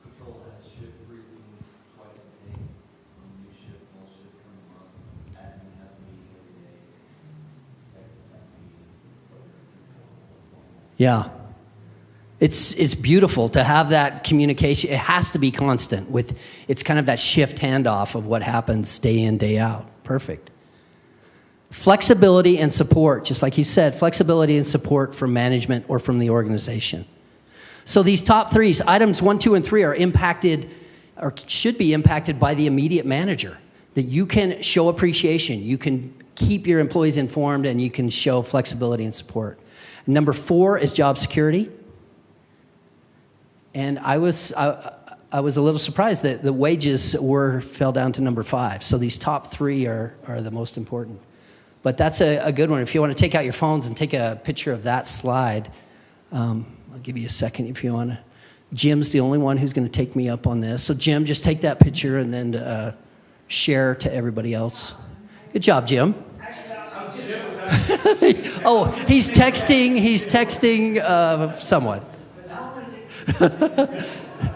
Patrol has shift briefings twice a day. New shift, old shift coming up. Admin has a meeting every day. Executive has a meeting, whether it's Yeah. It's beautiful to have that communication. It has to be constant. It's kind of that shift handoff of what happens day in, day out. Perfect. Flexibility and support, just like you said, flexibility and support from management or from the organization. So these top three, items 1, 2, and 3 are impacted or should be impacted by the immediate manager. That you can show appreciation, you can keep your employees informed, and you can show flexibility and support. Number 4 is job security. And I was a little surprised that the wages fell down to number 5. So these top 3 are the most important. But that's a good one. If you want to take out your phones and take a picture of that slide, I'll give you a second if you want to. Jim's the only one who's going to take me up on this. So Jim, just take that picture and then share to everybody else. Good job, Jim. Oh, he's texting someone.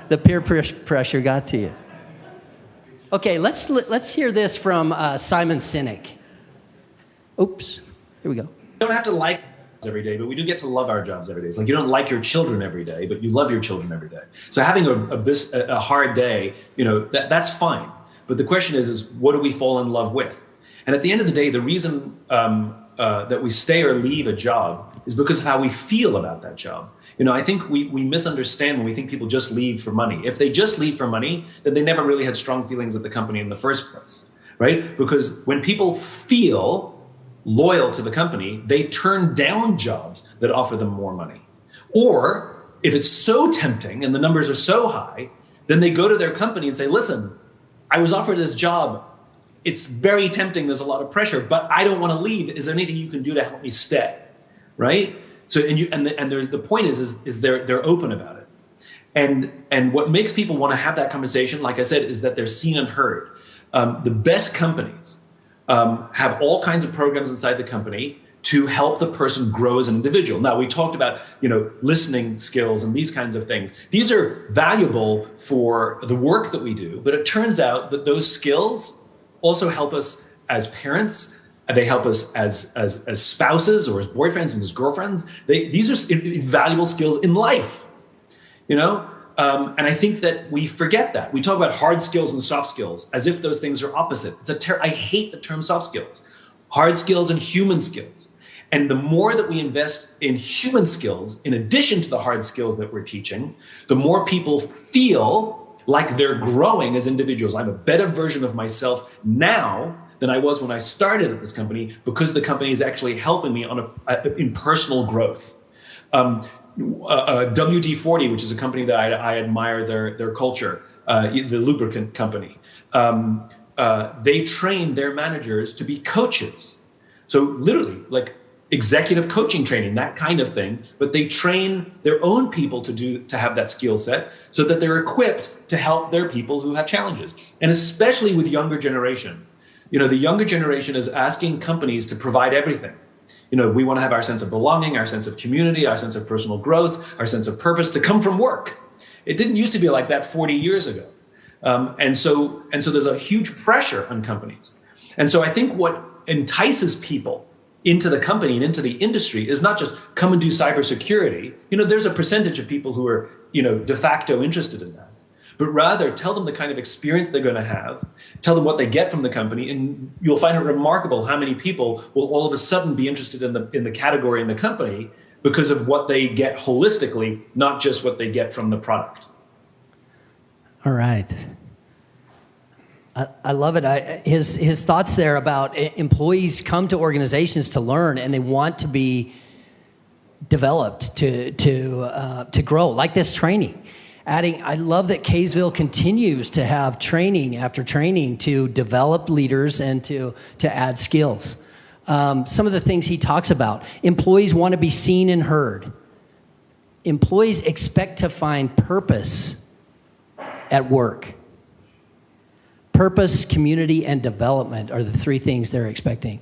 The peer pressure got to you. Okay, let's hear this from Simon Sinek. Oops, here we go. You don't have to like every day, but we do get to love our jobs every day. It's like you don't like your children every day, but you love your children every day. So having a hard day, that's fine. But the question is what do we fall in love with? And at the end of the day, the reason that we stay or leave a job is because of how we feel about that job. I think we misunderstand when we think people just leave for money. If they just leave for money, then they never really had strong feelings at the company in the first place, right? Because when people feel loyal to the company, they turn down jobs that offer them more money. Or if it's so tempting and the numbers are so high, then they go to their company and say, listen, I was offered this job. It's very tempting. There's a lot of pressure, but I don't want to leave. Is there anything you can do to help me stay? Right? So, there's the point is they're open about it. And what makes people want to have that conversation, like I said, is that they're seen and heard. The best companies have all kinds of programs inside the company to help the person grow as an individual. Now, we talked about, listening skills and these kinds of things. These are valuable for the work that we do, but it turns out that those skills also help us as parents. They help us as spouses or as boyfriends and as girlfriends. These are valuable skills in life, And I think that we forget that. We talk about hard skills and soft skills as if those things are opposite. I hate the term soft skills. Hard skills and human skills. And the more that we invest in human skills, in addition to the hard skills that we're teaching, the more people feel like they're growing as individuals. I'm a better version of myself now than I was when I started at this company because the company is actually helping me in personal growth. WD-40, which is a company that I admire their culture, the lubricant company. They train their managers to be coaches. So literally like executive coaching training, that kind of thing, but they train their own people to have that skill set so that they're equipped to help their people who have challenges. And especially with younger generation. The younger generation is asking companies to provide everything. We want to have our sense of belonging, our sense of community, our sense of personal growth, our sense of purpose to come from work. It didn't used to be like that 40 years ago. And so there's a huge pressure on companies. And so I think what entices people into the company and into the industry is not just come and do cybersecurity. There's a percentage of people who are, de facto interested in that. But rather tell them the kind of experience they're going to have, tell them what they get from the company, and you'll find it remarkable how many people will all of a sudden be interested in the category in the company because of what they get holistically, not just what they get from the product. All right. I love it. His thoughts there about employees come to organizations to learn and they want to be developed to grow, like this training. I love that Kaysville continues to have training after training to develop leaders and to add skills. Some of the things he talks about, employees want to be seen and heard. Employees expect to find purpose at work. Purpose, community, and development are the 3 things they're expecting.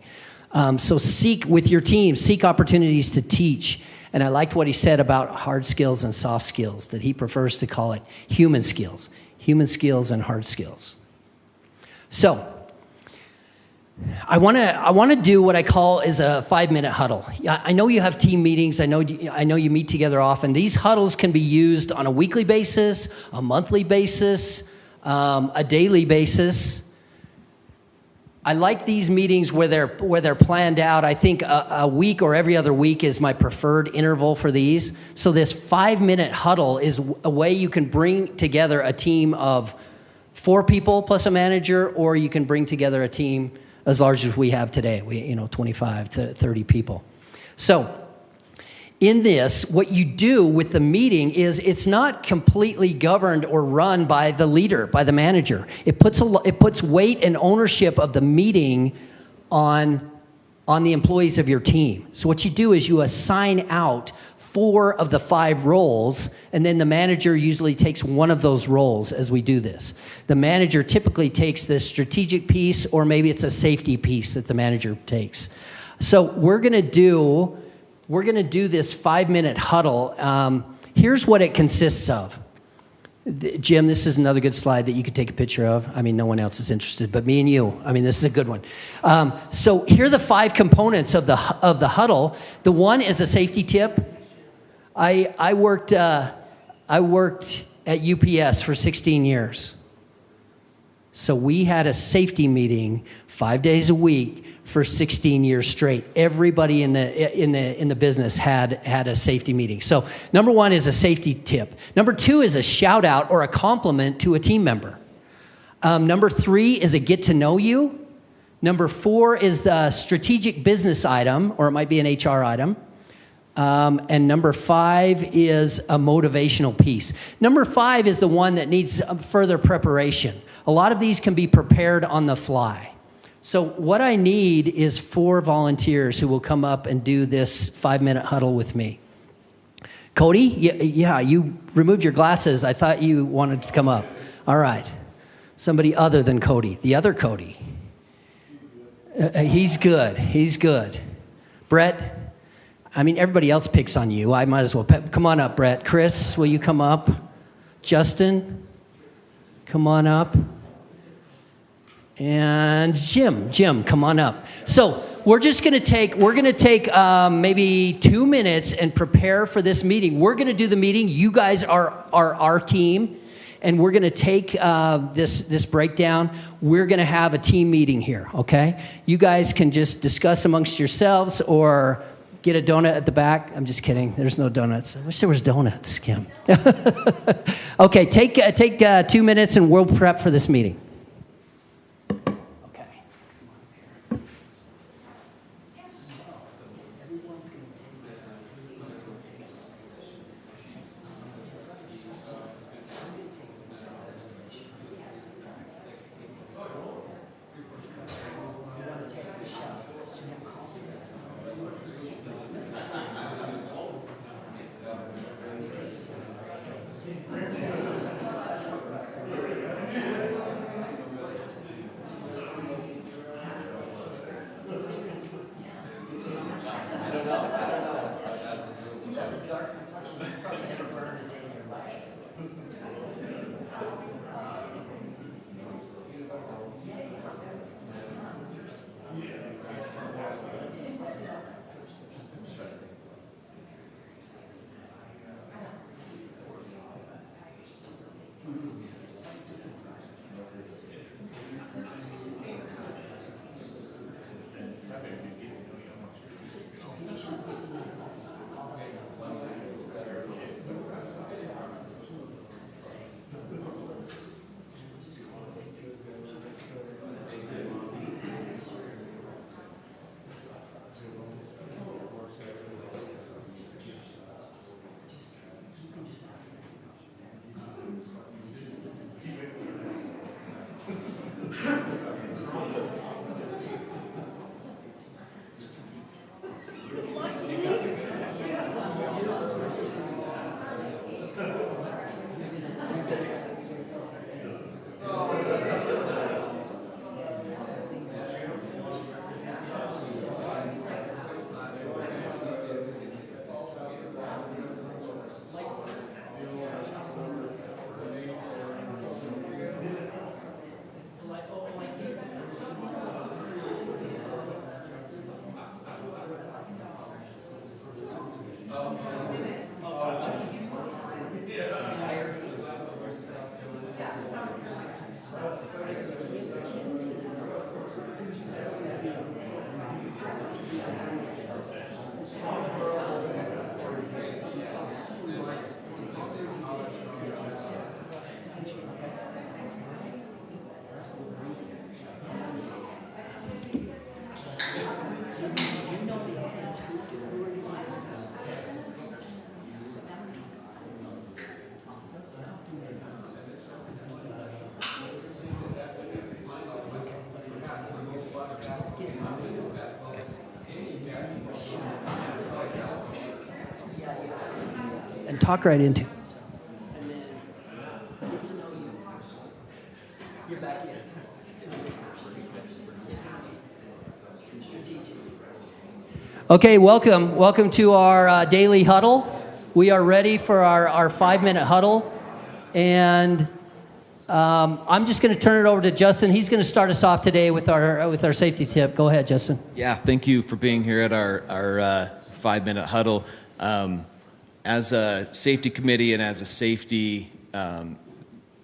So seek with your team, seek opportunities to teach. And I liked what he said about hard skills and soft skills, that he prefers to call it human skills and hard skills. So I want to do what I call is a 5-minute huddle. I know you have team meetings. I know you meet together often. These huddles can be used on a weekly basis, a monthly basis, a daily basis. I like these meetings where they're planned out. I think a week or every other week is my preferred interval for these. So this 5-minute huddle is a way you can bring together a team of 4 people plus a manager, or you can bring together a team as large as we have today. 25 to 30 people. So in this, what you do with the meeting is it's not completely governed or run by the leader, by the manager. It puts weight and ownership of the meeting on the employees of your team. So what you do is you assign out 4 of the 5 roles, and then the manager usually takes one of those roles as we do this. The manager typically takes the strategic piece, or maybe it's a safety piece that the manager takes. So we're going to do this 5-minute huddle. Here's what it consists of. Jim, this is another good slide that you could take a picture of. I mean, no one else is interested, but me and you. I mean, this is a good one. So here are the 5 components of the huddle. The one is a safety tip. I worked at UPS for 16 years. So we had a safety meeting 5 days a week for 16 years straight. Everybody in the business had a safety meeting. So number 1 is a safety tip. Number 2 is a shout out or a compliment to a team member. Number 3 is a get to know you. Number 4 is the strategic business item, or it might be an HR item. And number 5 is a motivational piece. Number 5 is the one that needs further preparation. A lot of these can be prepared on the fly. So what I need is 4 volunteers who will come up and do this 5-minute huddle with me. Cody, yeah, you removed your glasses. I thought you wanted to come up. All right. Somebody other than Cody. The other Cody. He's good. He's good. Brett, I mean, everybody else picks on you. I might as well. Come on up, Brett. Chris, will you come up? Justin, come on up. And Jim, come on up. So we're going to take maybe 2 minutes and prepare for this meeting. We're going to do the meeting. You guys are our team, and we're going to take this breakdown. We're going to have a team meeting here, okay? You guys can just discuss amongst yourselves or get a donut at the back. I'm just kidding. There's no donuts. I wish there was donuts, Kim. Okay, take 2 minutes and we'll prep for this meeting. And talk right into it. Okay, welcome to our daily huddle. We are ready for our 5-minute huddle, and I'm just going to turn it over to Justin. He's going to start us off today with our safety tip. Go ahead, Justin. Yeah, thank you for being here at our 5-minute huddle. As a safety committee and as a safety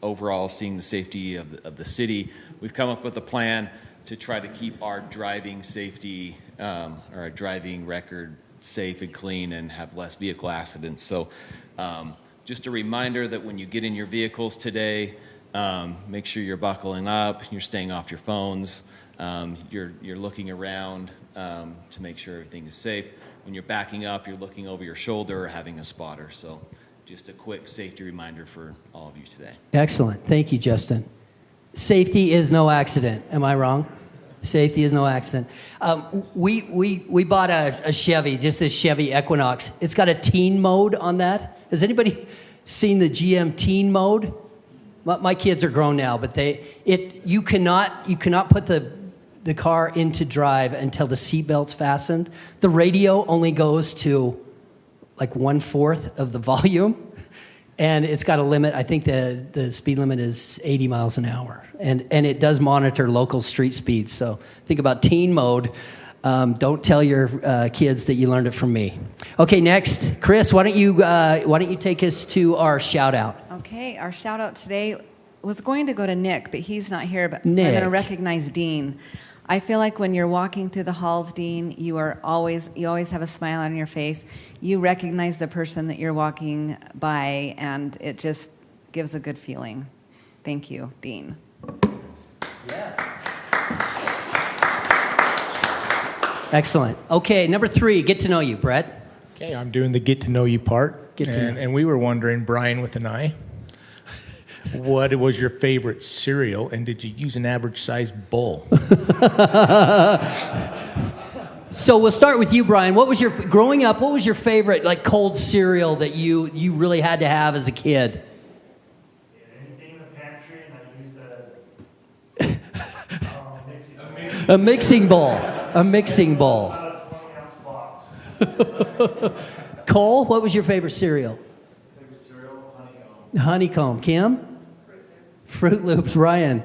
overall, seeing the safety of the city, we've come up with a plan to try to keep our driving safety or our driving record safe and clean and have less vehicle accidents. So just a reminder that when you get in your vehicles today, make sure you're buckling up, you're staying off your phones, you're looking around to make sure everything is safe. When you're backing up, you're looking over your shoulder or having a spotter. So just a quick safety reminder for all of you today. Excellent. Thank you, Justin. Safety is no accident. Am I wrong? Safety is no accident. We bought a Chevy, just this Chevy Equinox. It's got a teen mode on that. Has anybody seen the GM teen mode? My kids are grown now, but you cannot put the car into drive until the seatbelt's fastened. The radio only goes to like 1/4 of the volume, and it's got a limit. I think the speed limit is 80 miles an hour, and it does monitor local street speeds. So think about teen mode. Don't tell your kids that you learned it from me. Okay, next, Chris, why don't you take us to our shout out? Okay, our shout out today was going to go to Nick, but he's not here. So I'm Nick. going to recognize Dean. I feel like when you're walking through the halls, Dean, you always have a smile on your face. You recognize the person that you're walking by, and it just gives a good feeling. Thank you, Dean. Yes. Excellent. Okay, number 3, get to know you, Brett. Okay, I'm doing the get to know you part. And we were wondering, Brian with an I, what was your favorite cereal, and did you use an average sized bowl? So we'll start with you, Brian. Growing up, what was your favorite like cold cereal that you really had to have as a kid? Anything in the pantry, and I used A mixing bowl. A mixing bowl. About a 20-ounce box. Cole, what was your favorite cereal? Favorite cereal, honeycomb. Honeycomb. Kim? Fruit Loops. Ryan?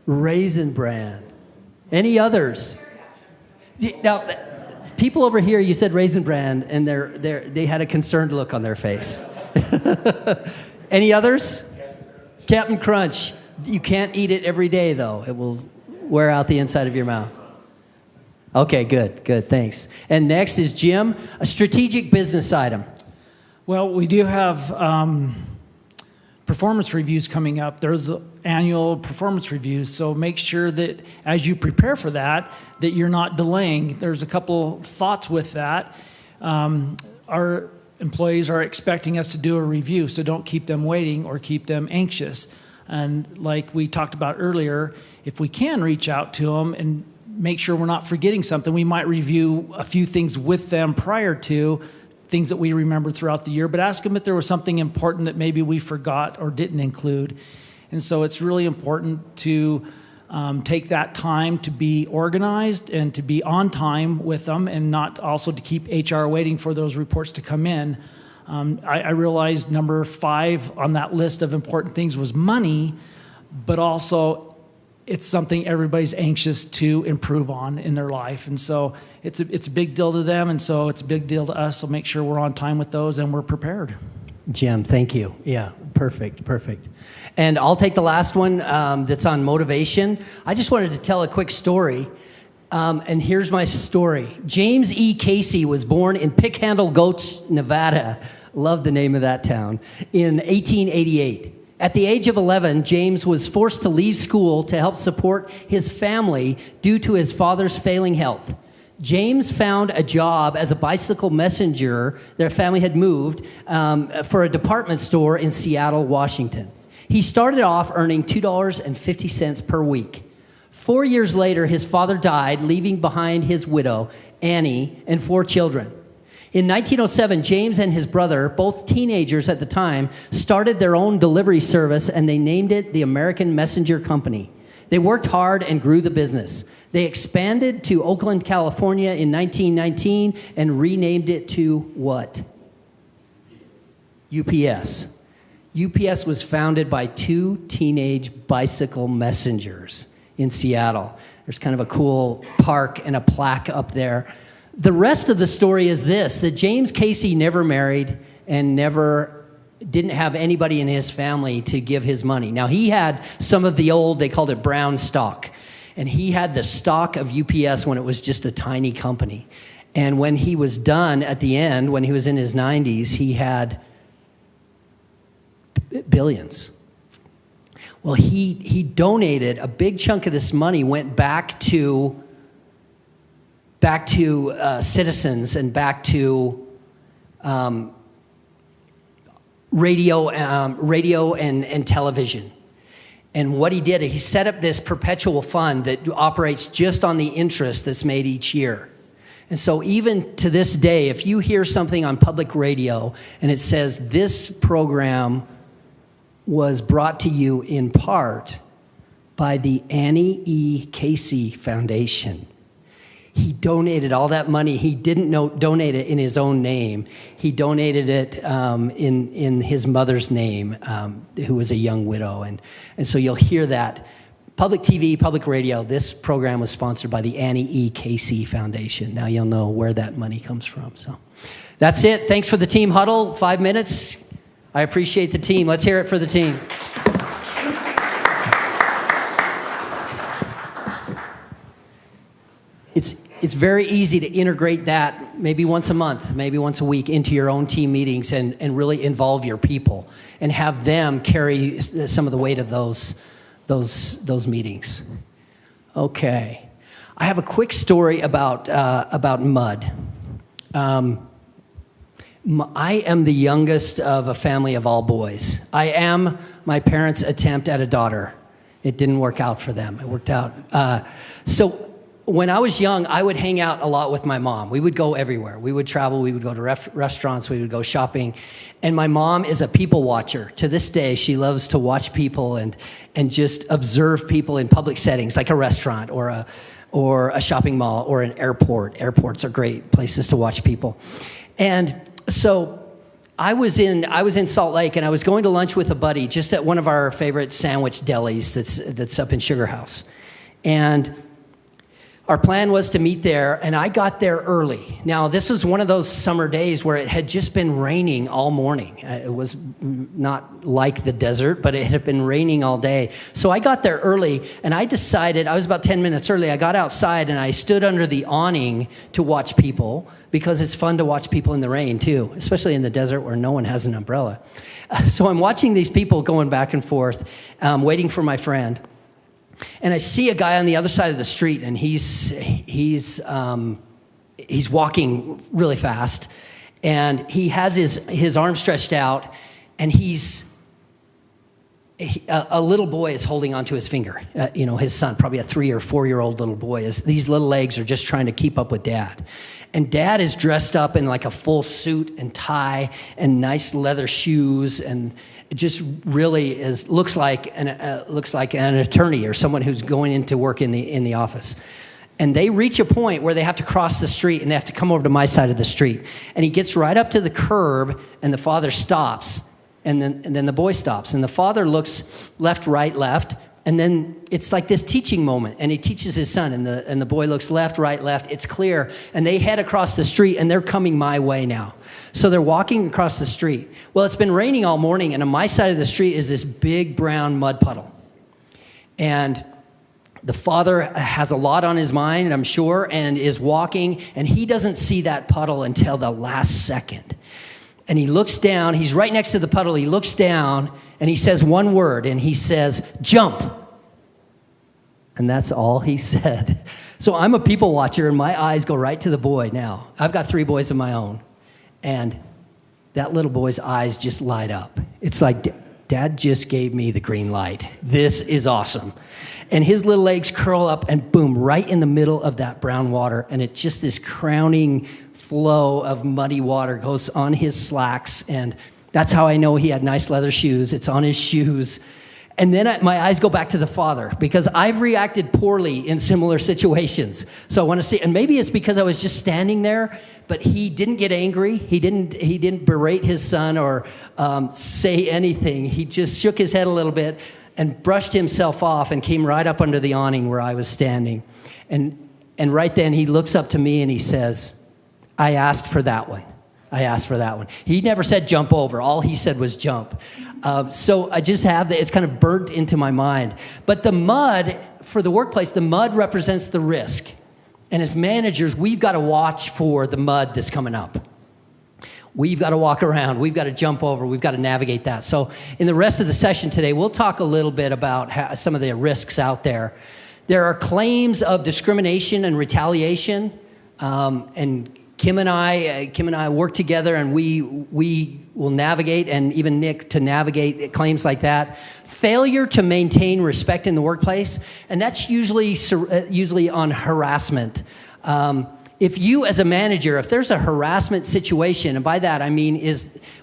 Raisin Bran. Any others? Now, people over here, you said Raisin Bran, and they had a concerned look on their face. Any others? Captain Crunch. You can't eat it every day, though. It will wear out the inside of your mouth. Okay, good, thanks. And next is Jim, a strategic business item. Well, we do have performance reviews coming up. There's annual performance reviews, so make sure that as you prepare for that you're not delaying. There's a couple thoughts with that. Our employees are expecting us to do a review, so don't keep them waiting or keep them anxious. And like we talked about earlier, if we can reach out to them and make sure we're not forgetting something, we might review a few things with them prior to things that we remember throughout the year, but ask them if there was something important that maybe we forgot or didn't include. And so it's really important to take that time to be organized and to be on time with them, and not also to keep HR waiting for those reports to come in. I realized number 5 on that list of important things was money, but also it's something everybody's anxious to improve on in their life. And so it's a big deal to them, and so it's a big deal to us. So make sure we're on time with those and we're prepared. Jim, thank you. Yeah, perfect. And I'll take the last one that's on motivation. I just wanted to tell a quick story. And here's my story. James E. Casey was born in Pickhandle Gulch, Nevada. Love the name of that town. In 1888. At the age of 11, James was forced to leave school to help support his family due to his father's failing health. James found a job as a bicycle messenger. Their family had moved for a department store in Seattle, Washington. He started off earning $2.50 per week. 4 years later, his father died, leaving behind his widow, Annie, and 4 children. In 1907, James and his brother, both teenagers at the time, started their own delivery service, and they named it the American Messenger Company. They worked hard and grew the business. They expanded to Oakland, California in 1919 and renamed it to what? UPS. UPS was founded by 2 teenage bicycle messengers in Seattle. There's kind of a cool park and a plaque up there. The rest of the story is this, that James Casey never married and didn't have anybody in his family to give his money. Now, he had some of the old, they called it brown stock, and he had the stock of UPS when it was just a tiny company. And when he was done at the end, when he was in his 90s, he had billions. Well, he donated a big chunk of this money, went back to citizens and back to radio and television. And what he did, he set up this perpetual fund that operates just on the interest that's made each year. And so even to this day, if you hear something on public radio and it says this program was brought to you in part by the Annie E. Casey Foundation. He donated all that money. He didn't donate it in his own name. He donated it in his mother's name, who was a young widow. And so you'll hear that. Public TV, public radio, this program was sponsored by the Annie E. Casey Foundation. Now you'll know where that money comes from. So that's it. Thanks for the team huddle. 5 minutes. I appreciate the team. Let's hear it for the team. It's very easy to integrate that maybe once a month, maybe once a week into your own team meetings and really involve your people and have them carry some of the weight of those meetings. Okay. I have a quick story about mud. I am the youngest of a family of all boys. I am my parents' attempt at a daughter. It didn't work out for them. It worked out. So when I was young, I would hang out a lot with my mom. We would go everywhere. We would travel. We would go to restaurants. We would go shopping. And my mom is a people watcher. To this day, she loves to watch people and just observe people in public settings, like a restaurant or a shopping mall or an airport. Airports are great places to watch people. And so I was in Salt Lake, and I was going to lunch with a buddy just at one of our favorite sandwich delis that's up in Sugar House. And our plan was to meet there, and I got there early. Now, this was one of those summer days where it had just been raining all morning. It was not like the desert, but it had been raining all day. So I got there early, and I decided, I was about 10 minutes early, I got outside, and I stood under the awning to watch people, because it's fun to watch people in the rain, too, especially in the desert where no one has an umbrella. So I'm watching these people going back and forth, waiting for my friend. And I see a guy on the other side of the street, and he's walking really fast, and he has his arm stretched out, and a little boy is holding onto his finger. His son, probably a 3 or 4 year old little boy. These little legs are just trying to keep up with Dad. And Dad is dressed up in like a full suit and tie and nice leather shoes, and it just really looks like an attorney or someone who's going into work in the office. And they reach a point where they have to cross the street, and they have to come over to my side of the street. And he gets right up to the curb, and the father stops, and then the boy stops. And the father looks left, right, left, And then it's like this teaching moment, and he teaches his son, and the boy looks left, right, left. It's clear, and they head across the street, and they're coming my way now. So they're walking across the street. Well, it's been raining all morning, and on my side of the street is this big brown mud puddle. And the father has a lot on his mind, I'm sure, and is walking, and he doesn't see that puddle until the last second. And he looks down, he's right next to the puddle, he looks down, and he says one word, and he says, "Jump." And that's all he said. So I'm a people watcher, and my eyes go right to the boy now. I've got 3 boys of my own, and that little boy's eyes just light up. It's like, Dad just gave me the green light. This is awesome. And his little legs curl up, and boom, right in the middle of that brown water, and it's just this crowning flow of muddy water goes on his slacks, and that's how I know he had nice leather shoes. It's on his shoes. And then my eyes go back to the father, because I've reacted poorly in similar situations. So I want to see, and maybe it's because I was just standing there, but he didn't get angry. He didn't berate his son or say anything. He just shook his head a little bit and brushed himself off and came right up under the awning where I was standing. And right then he looks up to me and he says, "I asked for that one. I asked for that one." He never said jump over. All he said was jump. So I just have that. It's kind of burnt into my mind. But the mud, for the workplace, the mud represents the risk. And as managers, we've got to watch for the mud that's coming up. We've got to walk around. We've got to jump over. We've got to navigate that. So in the rest of the session today, we'll talk a little bit about some of the risks out there. There are claims of discrimination and retaliation, and Kim and I work together, and we will navigate, and even Nick, to navigate claims like that. Failure to maintain respect in the workplace, and that's usually on harassment. If you, as a manager, if there's a harassment situation, and by that I mean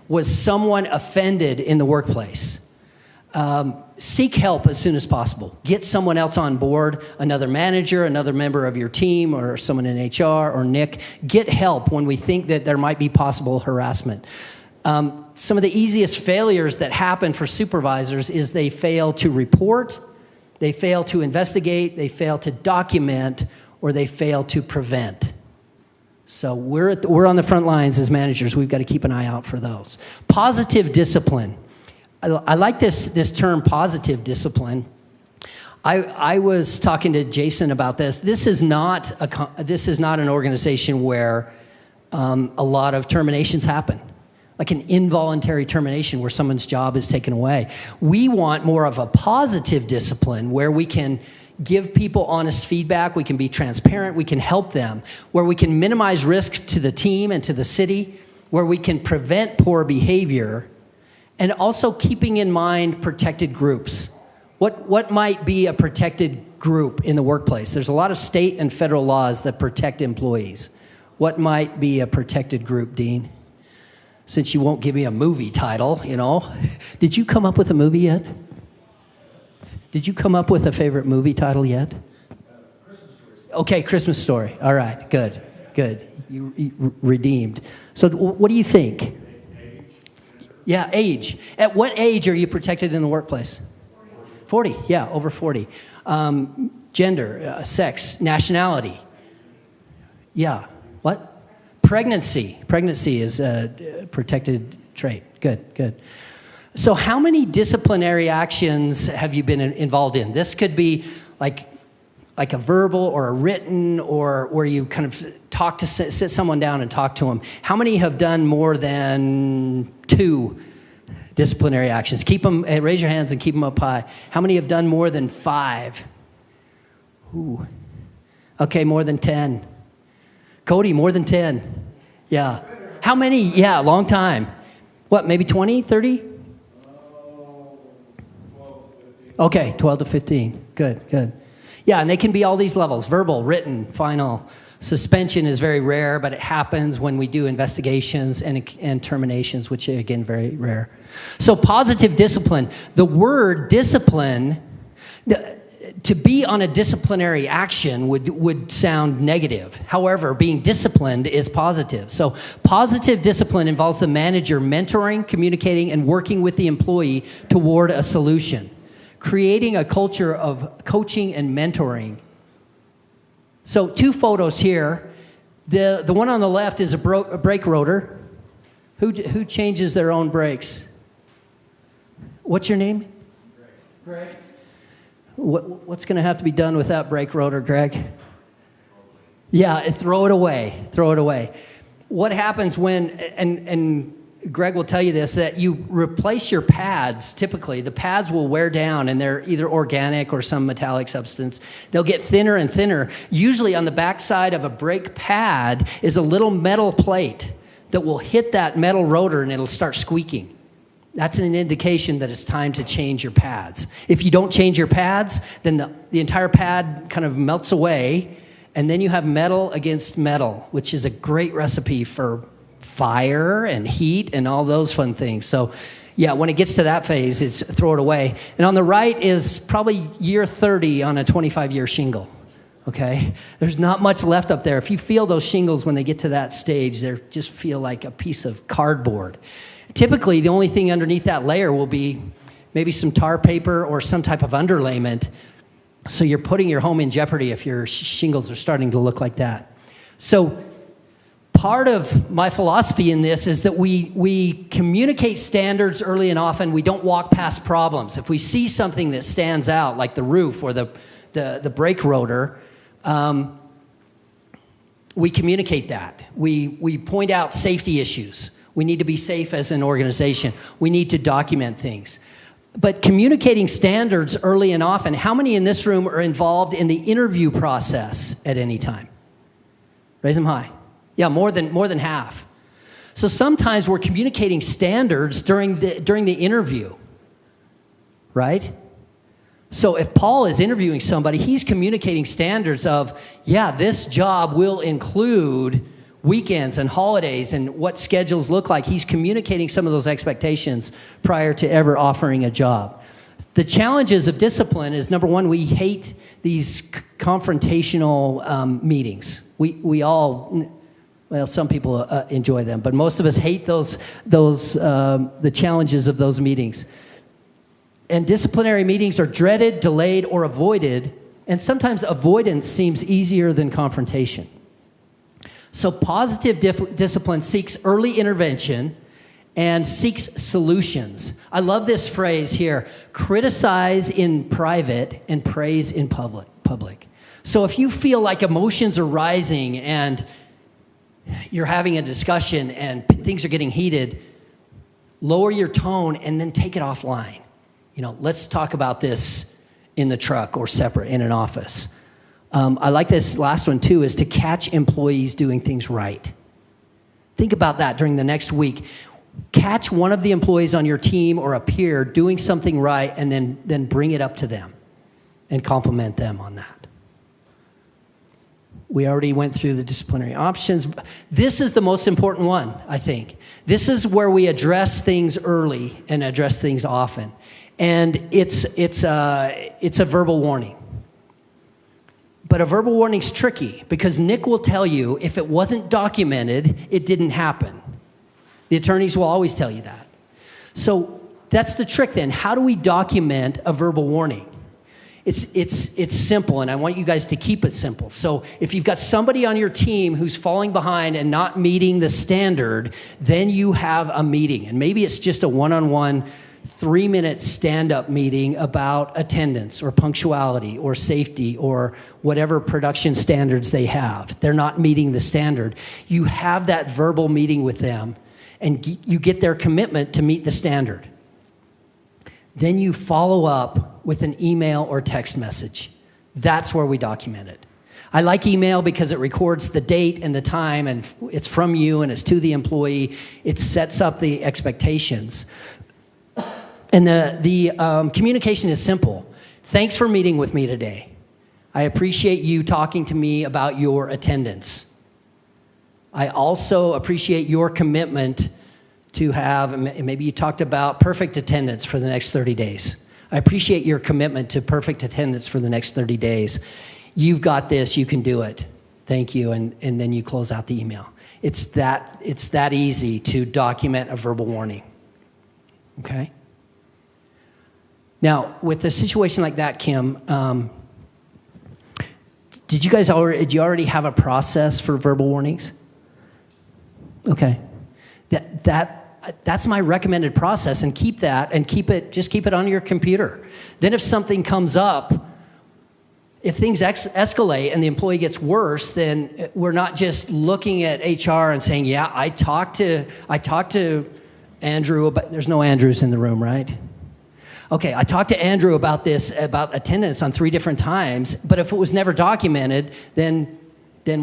was someone offended in the workplace, seek help as soon as possible. Get someone else on board, another manager, another member of your team, or someone in HR, or Nick. Get help when we think that there might be possible harassment. Some of the easiest failures that happen for supervisors is they fail to report, they fail to investigate, they fail to document, or they fail to prevent. So we're on the front lines as managers. We've got to keep an eye out for those. Positive discipline. I like this term, positive discipline. I was talking to Jason about this. This is not an organization where a lot of terminations happen, like an involuntary termination where someone's job is taken away. We want more of a positive discipline where we can give people honest feedback, we can be transparent, we can help them, where we can minimize risk to the team and to the city, where we can prevent poor behavior, and also keeping in mind protected groups. What might be a protected group in the workplace? There's a lot of state and federal laws that protect employees. What might be a protected group, Dean? Since you won't give me a movie title, you know. Did you come up with a movie yet? Did you come up with a favorite movie title yet? Christmas Story. Okay, Christmas Story. All right, good. You redeemed. So what do you think? Age. Yeah, age. At what age are you protected in the workplace? 40, yeah, over 40. Gender, sex, nationality. Yeah, what? Pregnancy. Pregnancy is a protected trait. Good. So how many disciplinary actions have you been involved in? This could be like a verbal or a written, or where you kind of sit someone down and talk to them. How many have done more than 2 disciplinary actions? Keep them, raise your hands and keep them up high. How many have done more than 5? Ooh. Okay, more than 10. Cody, more than 10. Yeah. How many? Yeah, long time. What, maybe 20, 30? Okay, 12 to 15. Good. Yeah, and they can be all these levels: verbal, written, final. Suspension is very rare, but it happens when we do investigations and terminations, which again, very rare. So positive discipline. The word discipline, to be on a disciplinary action would sound negative. However, being disciplined is positive. So positive discipline involves the manager mentoring, communicating, and working with the employee toward a solution. creating a culture of coaching and mentoring. So 2 photos here. The one on the left is a brake rotor. Who changes their own brakes? What's your name? Greg. What's going to have to be done with that brake rotor, Greg? Yeah, throw it away. Throw it away. What happens when, and Greg will tell you this, that you replace your pads, typically, the pads will wear down and they're either organic or some metallic substance. They'll get thinner and thinner. Usually on the backside of a brake pad is a little metal plate that will hit that metal rotor and it'll start squeaking. That's an indication that it's time to change your pads. If you don't change your pads, then the entire pad kind of melts away, and then you have metal against metal, which is a great recipe for fire and heat and all those fun things. So yeah, when it gets to that phase, it's throw it away. And on the right is probably year 30 on a 25-year shingle, okay? There's not much left up there. If you feel those shingles when they get to that stage, they just feel like a piece of cardboard. Typically, the only thing underneath that layer will be maybe some tar paper or some type of underlayment. So you're putting your home in jeopardy if your shingles are starting to look like that. So part of my philosophy in this is that we communicate standards early and often. We don't walk past problems. If we see something that stands out, like the roof or the brake rotor, we communicate that. We point out safety issues. We need to be safe as an organization. We need to document things. But communicating standards early and often, how many in this room are involved in the interview process at any time? Raise them high. Yeah, more than half. So sometimes we're communicating standards during the interview, right? So if Paul is interviewing somebody, he's communicating standards of, yeah, this job will include weekends and holidays and what schedules look like. He's communicating some of those expectations prior to ever offering a job. The challenges of discipline is, number one, we hate these confrontational meetings. We all, well, some people enjoy them, but most of us hate the challenges of those meetings. And disciplinary meetings are dreaded, delayed, or avoided, and sometimes avoidance seems easier than confrontation. So positive discipline seeks early intervention and seeks solutions. I love this phrase here: criticize in private and praise in public. So if you feel like emotions are rising and you're having a discussion and things are getting heated, lower your tone and then take it offline. You know, let's talk about this in the truck or separate in an office. I like this last one too, is to catch employees doing things right. Think about that during the next week. Catch one of the employees on your team or a peer doing something right, and then bring it up to them and compliment them on that. We already went through the disciplinary options. This is the most important one, I think. This is where we address things early and address things often. And it's a verbal warning. But a verbal warning's tricky because Nick will tell you if it wasn't documented, it didn't happen. The attorneys will always tell you that. So that's the trick then. How do we document a verbal warning? It's simple, and I want you guys to keep it simple. So if you've got somebody on your team who's falling behind and not meeting the standard, then you have a meeting. And maybe it's just a one-on-one 3-minute stand-up meeting about attendance or punctuality or safety or whatever production standards they have. They're not meeting the standard. You have that verbal meeting with them, and you get their commitment to meet the standard. Then you follow up with an email or text message. That's where we document it. I like email because it records the date and the time, and it's from you and it's to the employee. It sets up the expectations. And the communication is simple. Thanks for meeting with me today. I appreciate you talking to me about your attendance. I also appreciate your commitment to have, maybe you talked about perfect attendance for the next 30 days. I appreciate your commitment to perfect attendance for the next 30 days. You've got this, you can do it. Thank you, and then you close out the email. It's that easy to document a verbal warning, okay? Now, with a situation like that, Kim, did you already have a process for verbal warnings? Okay. That's my recommended process, and keep that, and keep it on your computer. Then if something comes up, if things escalate and the employee gets worse, then we're not just looking at HR and saying, yeah, I talked to Andrew about, there's no Andrews in the room, right? Okay, I talked to Andrew about this, about attendance on 3 different times, but if it was never documented, then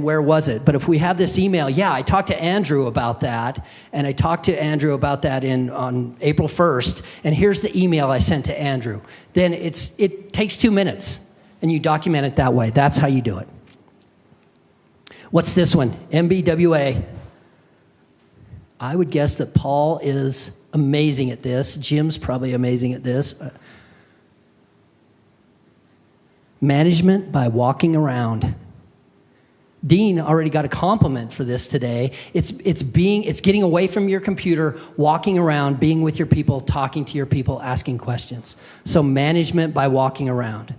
where was it? But if we have this email, yeah, I talked to Andrew about that, and I talked to Andrew about that on April 1st, and here's the email I sent to Andrew. Then it takes 2 minutes, and you document it that way. That's how you do it. What's this one? MBWA. I would guess that Paul is amazing at this. Jim's probably amazing at this. Management by walking around. Dean already got a compliment for this today. It's getting away from your computer, walking around, being with your people, talking to your people, asking questions. So management by walking around.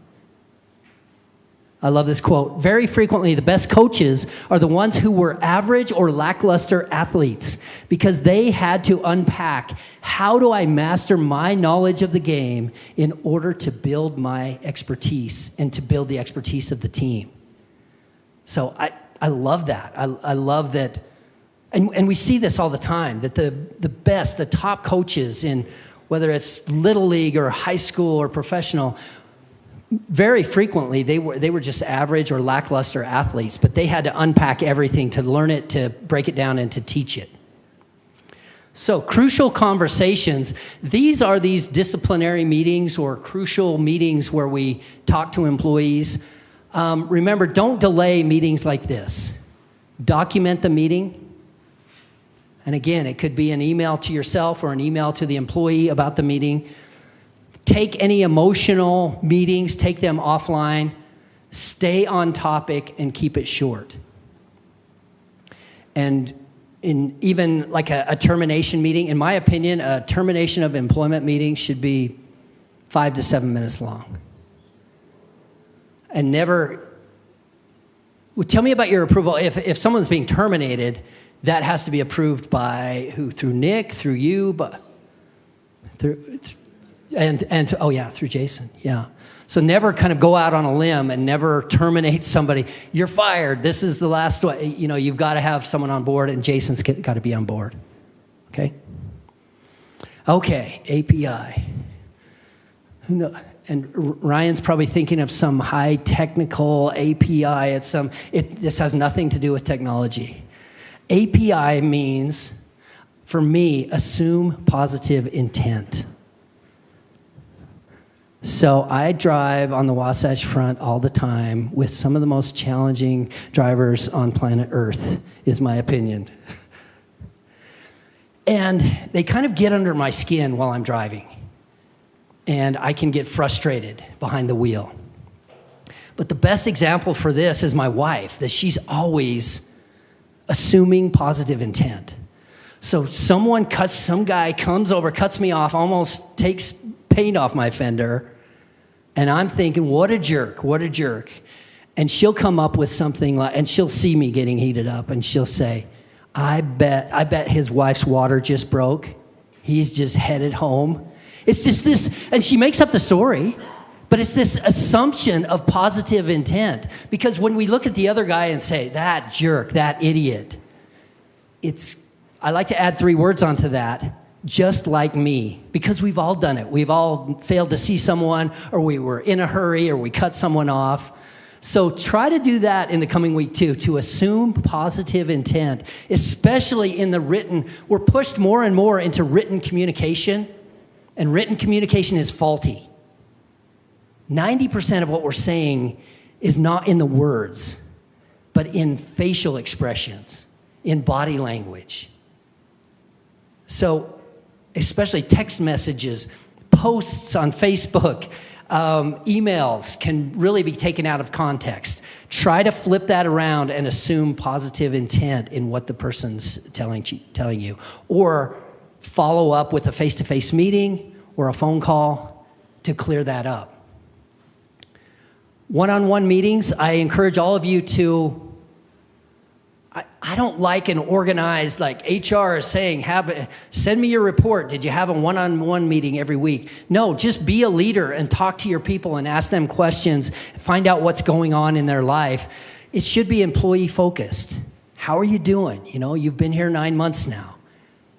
I love this quote. Very frequently, the best coaches are the ones who were average or lackluster athletes because they had to unpack, how do I master my knowledge of the game in order to build my expertise and to build the expertise of the team? So I love that. I love that. And we see this all the time, that the best, the top coaches in whether it's little league or high school or professional, very frequently they were just average or lackluster athletes, but they had to unpack everything to learn it, to break it down, and to teach it. So crucial conversations, these are these disciplinary meetings or crucial meetings where we talk to employees. Remember, don't delay meetings like this. Document the meeting. And again, it could be an email to yourself or an email to the employee about the meeting. Take any emotional meetings, take them offline. Stay on topic and keep it short. And in even like a termination meeting, in my opinion, a termination of employment meeting should be 5 to 7 minutes long. And never, well, tell me about your approval. If someone's being terminated, that has to be approved by who? Through Nick, through you, but through Jason, yeah. So never kind of go out on a limb and never terminate somebody. You're fired. This is the last one. You know, you've got to have someone on board, and Jason's got to be on board. Okay? Okay, API. Who knows? And Ryan's probably thinking of some high technical API. This has nothing to do with technology. API means, for me, assume positive intent. So I drive on the Wasatch Front all the time with some of the most challenging drivers on planet Earth, is my opinion. And they kind of get under my skin while I'm driving. And I can get frustrated behind the wheel. But the best example for this is my wife, that she's always assuming positive intent. So some guy comes over, cuts me off, almost takes paint off my fender, and I'm thinking, what a jerk. And she'll come up with something like, and she'll see me getting heated up, and she'll say, I bet his wife's water just broke. He's just headed home. It's just this, and she makes up the story, but it's this assumption of positive intent. Because when we look at the other guy and say, that jerk, that idiot, I like to add 3 words onto that. Just like me, because we've all done it. We've all failed to see someone, or we were in a hurry, or we cut someone off. So try to do that in the coming week too, to assume positive intent, especially in the written. We're pushed more and more into written communication, and written communication is faulty. 90% of what we're saying is not in the words, but in facial expressions, in body language. So especially text messages, posts on Facebook, emails can really be taken out of context. Try to flip that around and assume positive intent in what the person's telling you. Or follow up with a face-to-face meeting or a phone call to clear that up. One-on-one meetings, I encourage all of you to, I don't like an organized, like HR is saying, send me your report. Did you have a one-on-one meeting every week? No, just be a leader and talk to your people and ask them questions, find out what's going on in their life. It should be employee focused. How are you doing? You know, you've been here 9 months now.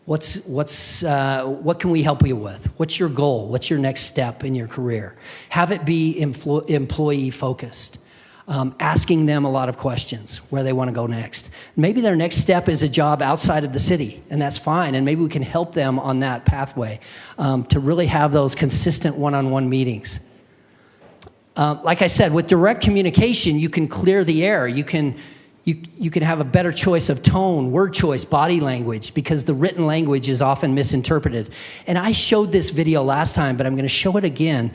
What can we help you with? What's your goal? What's your next step in your career? Have it be employee focused. Asking them a lot of questions where they want to go next. Maybe their next step is a job outside of the city, and that's fine. And maybe we can help them on that pathway to really have those consistent one-on-one meetings. Like I said, with direct communication, you can clear the air. You can have a better choice of tone, word choice, body language, because the written language is often misinterpreted. And I showed this video last time, but I'm going to show it again.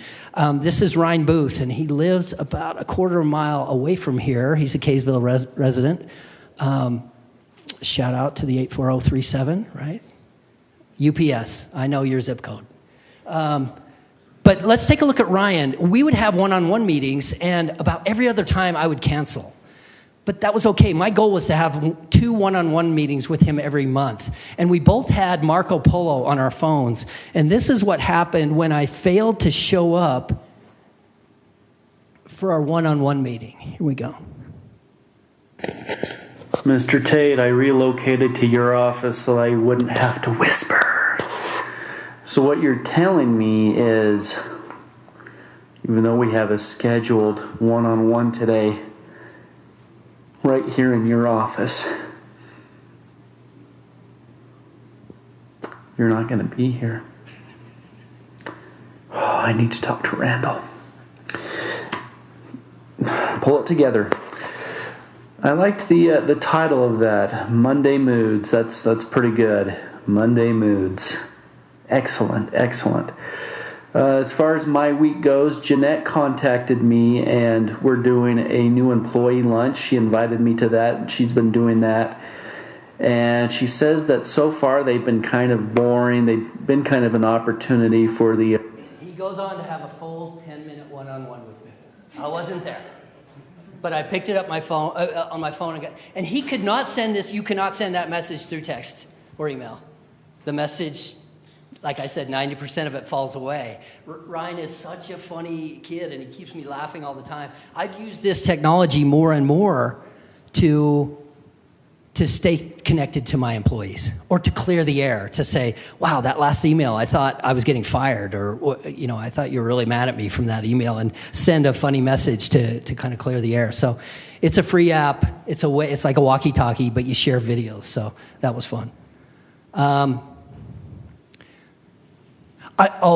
This is Ryan Booth, and he lives about a quarter mile away from here. He's a Kaysville resident. Shout out to the 84037, right? UPS, I know your zip code. But let's take a look at Ryan. We would have one-on-one meetings, and about every other time I would cancel. But that was okay. My goal was to have 2 one-on-one meetings with him every month. And we both had Marco Polo on our phones. And this is what happened when I failed to show up for our one-on-one meeting. Here we go. Mr. Tate, I relocated to your office so I wouldn't have to whisper. So what you're telling me is, even though we have a scheduled one-on-one today, right here in your office, you're not going to be here. Oh, I need to talk to Randall. Pull it together. I liked the title of that, Monday Moods. That's pretty good. Monday Moods. Excellent, excellent. As far as my week goes, Jeanette contacted me, and we're doing a new employee lunch. She invited me to that. She's been doing that. And she says that so far they've been kind of boring. They've been kind of an opportunity for the... He goes on to have a full 10-minute one-on-one with me. I wasn't there. But I picked it up on my phone. And he could not send this. You cannot send that message through text or email. The message... Like I said, 90% of it falls away. Ryan is such a funny kid, and he keeps me laughing all the time. I've used this technology more and more to stay connected to my employees, or to clear the air, to say, wow, that last email, I thought I was getting fired, or I thought you were really mad at me from that email, and send a funny message to kind of clear the air. So it's a free app. It's like a walkie-talkie, but you share videos. So that was fun.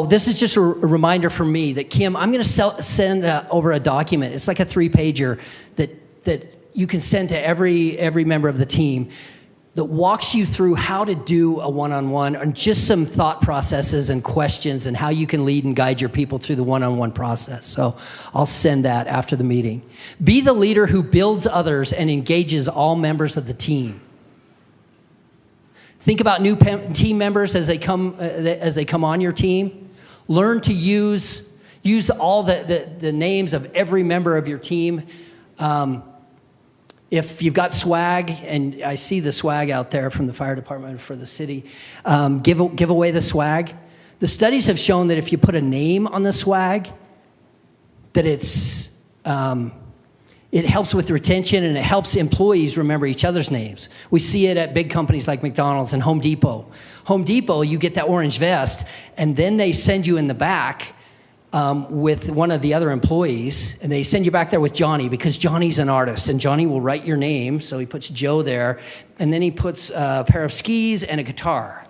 This is just a reminder for me that, Kim, I'm going to send over a document. It's like a 3-pager that you can send to every member of the team that walks you through how to do a one-on-one, and just some thought processes and questions, and how you can lead and guide your people through the one-on-one process. So I'll send that after the meeting. Be the leader who builds others and engages all members of the team. Think about new team members as they come on your team. Learn to use all the names of every member of your team. If you've got swag, and I see the swag out there from the fire department for the city, give away the swag. The studies have shown that if you put a name on the swag, that it helps with retention, and it helps employees remember each other's names. We see it at big companies like McDonald's and Home Depot. Home Depot, you get that orange vest, and then they send you in the back with one of the other employees, and they send you back there with Johnny, because Johnny's an artist, and Johnny will write your name, so he puts Joe there, and then he puts a pair of skis and a guitar.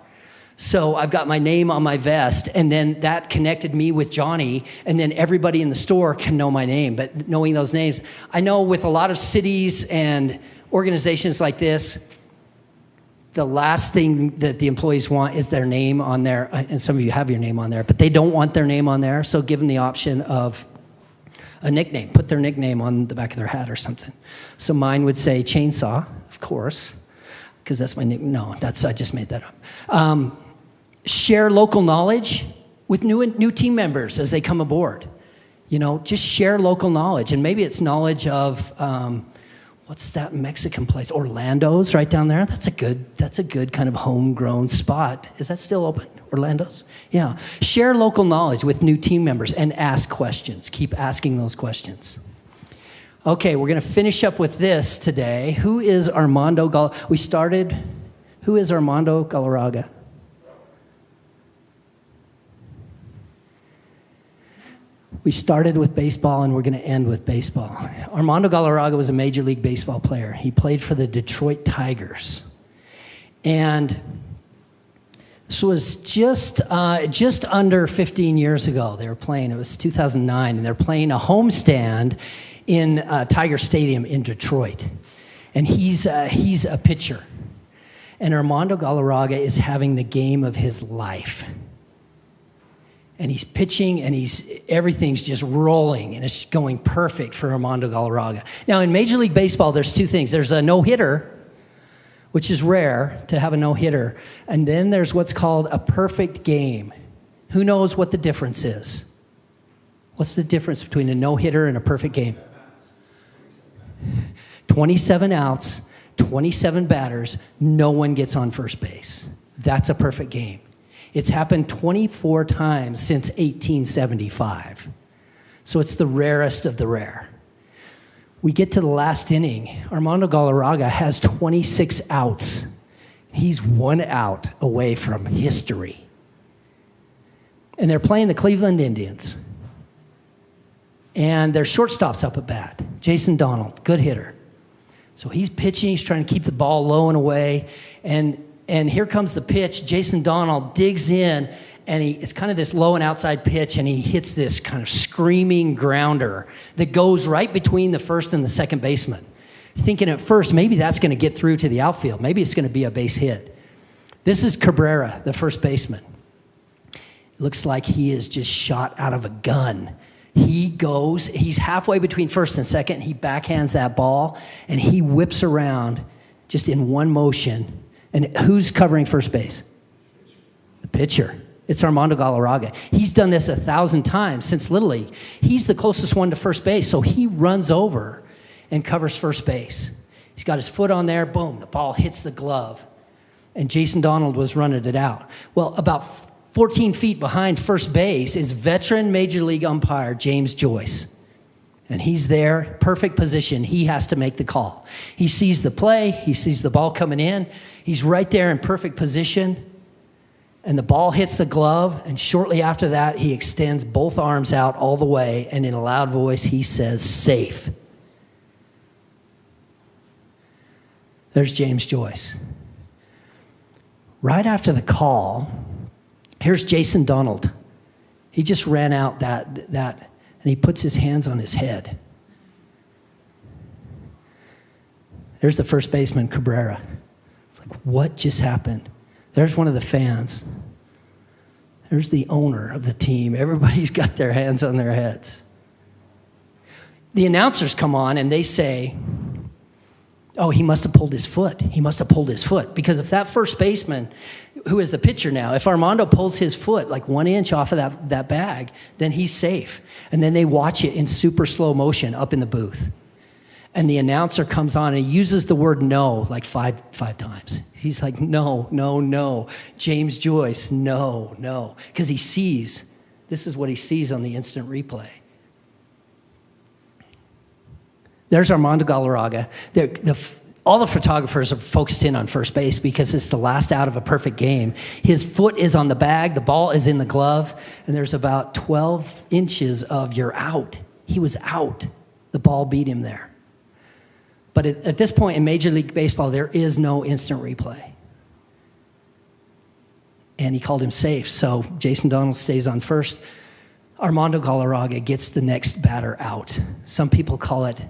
So I've got my name on my vest, and then that connected me with Johnny, and then everybody in the store can know my name. But knowing those names, I know with a lot of cities and organizations like this, the last thing that the employees want is their name on there, and some of you have your name on there, but they don't want their name on there, so give them the option of a nickname. Put their nickname on the back of their hat or something. So mine would say Chainsaw, of course, because that's my nickname. No, I just made that up. Share local knowledge with new team members as they come aboard. Just share local knowledge. And maybe it's knowledge of, what's that Mexican place? Orlando's right down there. That's a good kind of homegrown spot. Is that still open? Orlando's? Yeah. Share local knowledge with new team members and ask questions. Keep asking those questions. Okay, we're going to finish up with this today. Who is Armando Who is Armando Galarraga? We started with baseball and we're going to end with baseball. Armando Galarraga was a Major League Baseball player. He played for the Detroit Tigers. And this was just under 15 years ago. They were playing, it was 2009, and they're playing a homestand in Tiger Stadium in Detroit. And he's a pitcher. And Armando Galarraga is having the game of his life. And he's pitching, and everything's just rolling, and it's going perfect for Armando Galarraga. Now, in Major League Baseball, there's two things. There's a no-hitter, which is rare to have a no-hitter, and then there's what's called a perfect game. Who knows what the difference is? What's the difference between a no-hitter and a perfect game? 27 outs, 27 batters, no one gets on first base. That's a perfect game. It's happened 24 times since 1875. So it's the rarest of the rare. We get to the last inning. Armando Galarraga has 26 outs. He's 1 out away from history. And they're playing the Cleveland Indians. And their shortstop's up at bat, Jason Donald, good hitter. So he's pitching, he's trying to keep the ball low and away, and here comes the pitch. Jason Donald digs in, and it's kind of this low and outside pitch, and he hits this kind of screaming grounder that goes right between the first and the second baseman. Thinking at first, maybe that's going to get through to the outfield. Maybe it's going to be a base hit. This is Cabrera, the first baseman. Looks like he is just shot out of a gun. He's halfway between first and second. He backhands that ball, and he whips around just in one motion. And who's covering first base? The pitcher. It's Armando Galarraga. He's done this 1,000 times since Little League. He's the closest one to first base, so he runs over and covers first base. He's got his foot on there. Boom, the ball hits the glove. And Jason Donald was running it out. Well, about 14 feet behind first base is veteran Major League umpire James Joyce. And he's there, perfect position. He has to make the call. He sees the play. He sees the ball coming in. He's right there in perfect position. And the ball hits the glove. And shortly after that, he extends both arms out all the way. And in a loud voice, he says, "Safe." There's James Joyce. Right after the call, here's Jason Donald. He just ran out that, and he puts his hands on his head. There's the first baseman, Cabrera. It's like, what just happened? There's one of the fans. There's the owner of the team. Everybody's got their hands on their heads. The announcers come on and they say, oh, he must have pulled his foot. He must have pulled his foot. Because if that first baseman, who is the pitcher now, if Armando pulls his foot like 1 inch off of that bag, then he's safe. And then they watch it in super slow motion up in the booth. And the announcer comes on and he uses the word no like five times. He's like, no, no, no. James Joyce, no, no. Because he sees, this is what he sees on the instant replay. There's Armando Galarraga. All the photographers are focused in on first base because it's the last out of a perfect game. His foot is on the bag, the ball is in the glove, and there's about 12 inches of you're out. He was out. The ball beat him there. But at this point in Major League Baseball, there is no instant replay. And he called him safe, so Jason Donald stays on first. Armando Galarraga gets the next batter out. Some people call it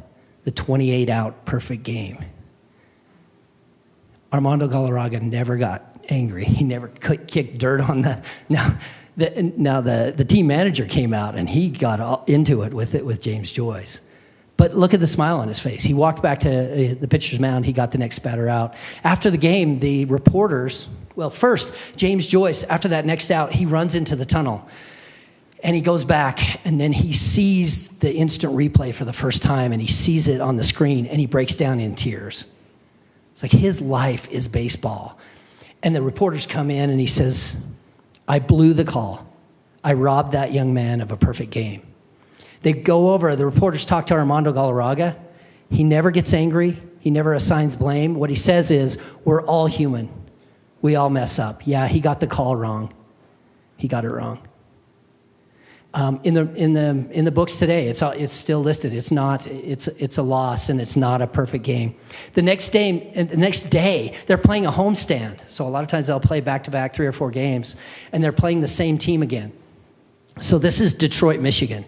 the 28-out perfect game. Armando Galarraga never got angry. He never kicked dirt on the... Now the team manager came out and he got all into it with James Joyce. But look at the smile on his face. He walked back to the pitcher's mound. He got the next batter out. After the game, the reporters, Well, first, James Joyce, after that next out, he runs into the tunnel. And he goes back, and then he sees the instant replay for the first time, and he sees it on the screen, and he breaks down in tears. It's like his life is baseball. And the reporters come in, and he says, I blew the call. I robbed that young man of a perfect game. They go over, the reporters talk to Armando Galarraga. He never gets angry. He never assigns blame. What he says is, we're all human. We all mess up. Yeah, he got the call wrong. He got it wrong. In the books today, it's still listed. It's a loss, and it's not a perfect game. The next day, they're playing a homestand. So a lot of times they'll play back-to-back 3 or 4 games, and they're playing the same team again. So this is Detroit, Michigan.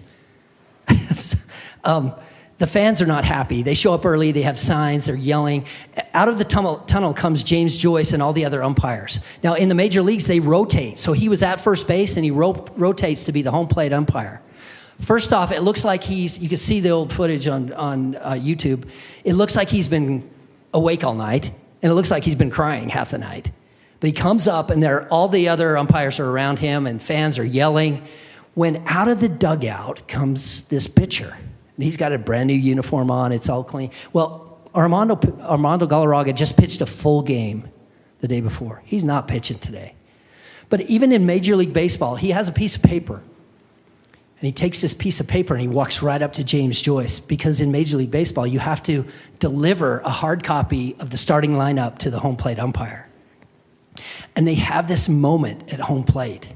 The fans are not happy. They show up early. They have signs. They're yelling. Out of the tunnel comes James Joyce and all the other umpires. Now, in the major leagues, they rotate. So he was at first base, and he rotates to be the home plate umpire. First off, it looks like you can see the old footage on YouTube. It looks like he's been awake all night, and it looks like he's been crying half the night. But he comes up, and all the other umpires are around him, and fans are yelling. When out of the dugout comes this pitcher. And he's got a brand new uniform on. It's all clean. Well, Armando Galarraga just pitched a full game the day before. He's not pitching today. But even in Major League Baseball, he has a piece of paper. And he takes this piece of paper and he walks right up to James Joyce, because in Major League Baseball, you have to deliver a hard copy of the starting lineup to the home plate umpire. And they have this moment at home plate.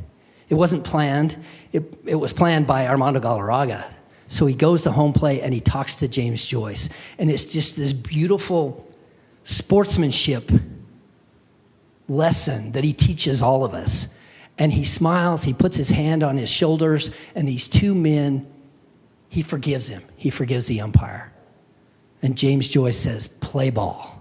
It wasn't planned. It was planned by Armando Galarraga. So he goes to home plate and he talks to James Joyce. And it's just this beautiful sportsmanship lesson that he teaches all of us. And he smiles, he puts his hand on his shoulders, and these 2 men, he forgives him. He forgives the umpire. And James Joyce says, play ball.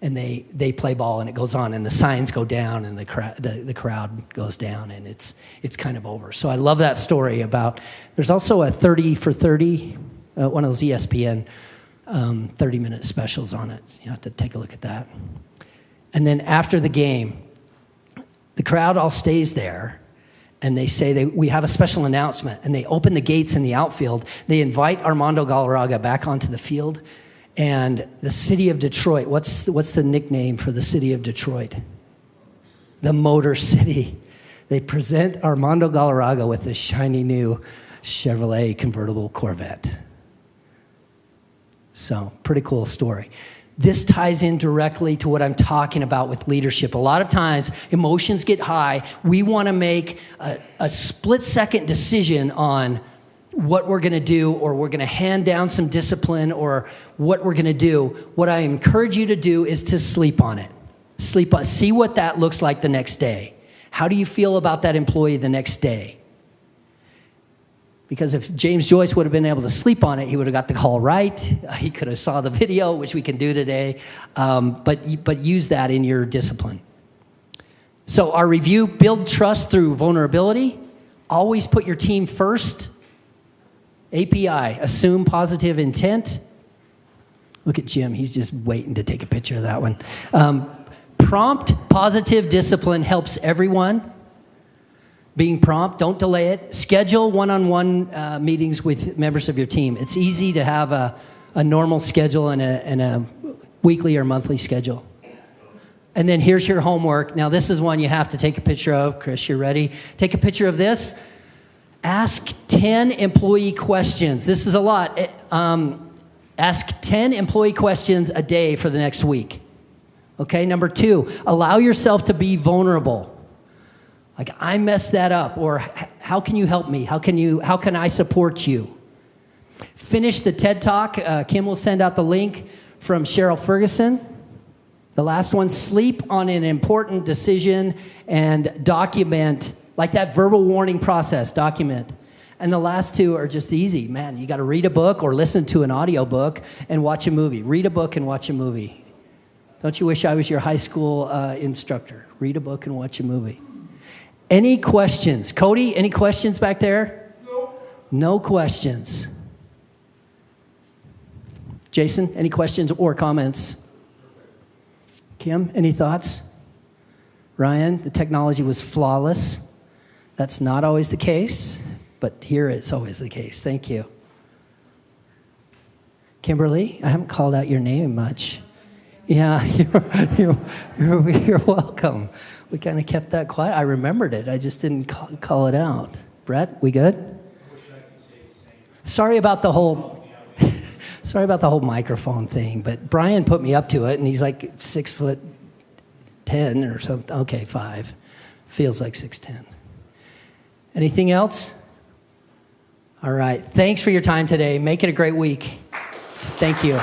And they play ball, and it goes on, and the signs go down, and the crowd goes down, and it's kind of over. So I love that story about. There's also a 30 for 30, one of those ESPN 30-minute specials on it. You have to take a look at that. And then after the game, the crowd all stays there, and they say we have a special announcement, and they open the gates in the outfield. They invite Armando Galarraga back onto the field. And the city of Detroit, what's the nickname for the city of Detroit? The Motor City. They present Armando Galarraga with a shiny new Chevrolet convertible Corvette. So, pretty cool story. This ties in directly to what I'm talking about with leadership. A lot of times, emotions get high. We want to make a split-second decision on what we're going to do, or we're going to hand down some discipline, or what we're going to do. What I encourage you to do is to sleep on it. Sleep on it. See what that looks like the next day. How do you feel about that employee the next day? Because if James Joyce would have been able to sleep on it, he would have got the call right. He could have saw the video, which we can do today. But use that in your discipline. So our review, build trust through vulnerability. Always put your team first. API, assume positive intent. Look at Jim. He's just waiting to take a picture of that one. Prompt positive discipline helps everyone. Being prompt, don't delay it. Schedule one-on-one meetings with members of your team. It's easy to have a normal schedule and a weekly or monthly schedule. And then here's your homework. Now, this is one you have to take a picture of. Chris, you ready? Take a picture of this. Ask 10 employee questions. This is a lot. Ask 10 employee questions a day for the next week. Okay, number 2, allow yourself to be vulnerable. Like, I messed that up, or how can you help me? How can I support you? Finish the TED Talk. Kim will send out the link from Cheryl Ferguson. The last one, sleep on an important decision and document. Like that verbal warning process, document. And the last 2 are just easy. Man, you got to read a book or listen to an audio book and watch a movie. Read a book and watch a movie. Don't you wish I was your high school instructor? Read a book and watch a movie. Any questions? Cody, any questions back there? No. No questions. Jason, any questions or comments? Kim, any thoughts? Ryan, the technology was flawless. That's not always the case, but here it's always the case. Thank you. Kimberly, I haven't called out your name much. Yeah, you're welcome. We kind of kept that quiet. I remembered it. I just didn't call it out. Brett, we good? Sorry about the whole microphone thing, but Brian put me up to it, and he's like 6'10" or something. Okay, 5. Feels like 6'10". Anything else? All right. Thanks for your time today. Make it a great week. Thank you.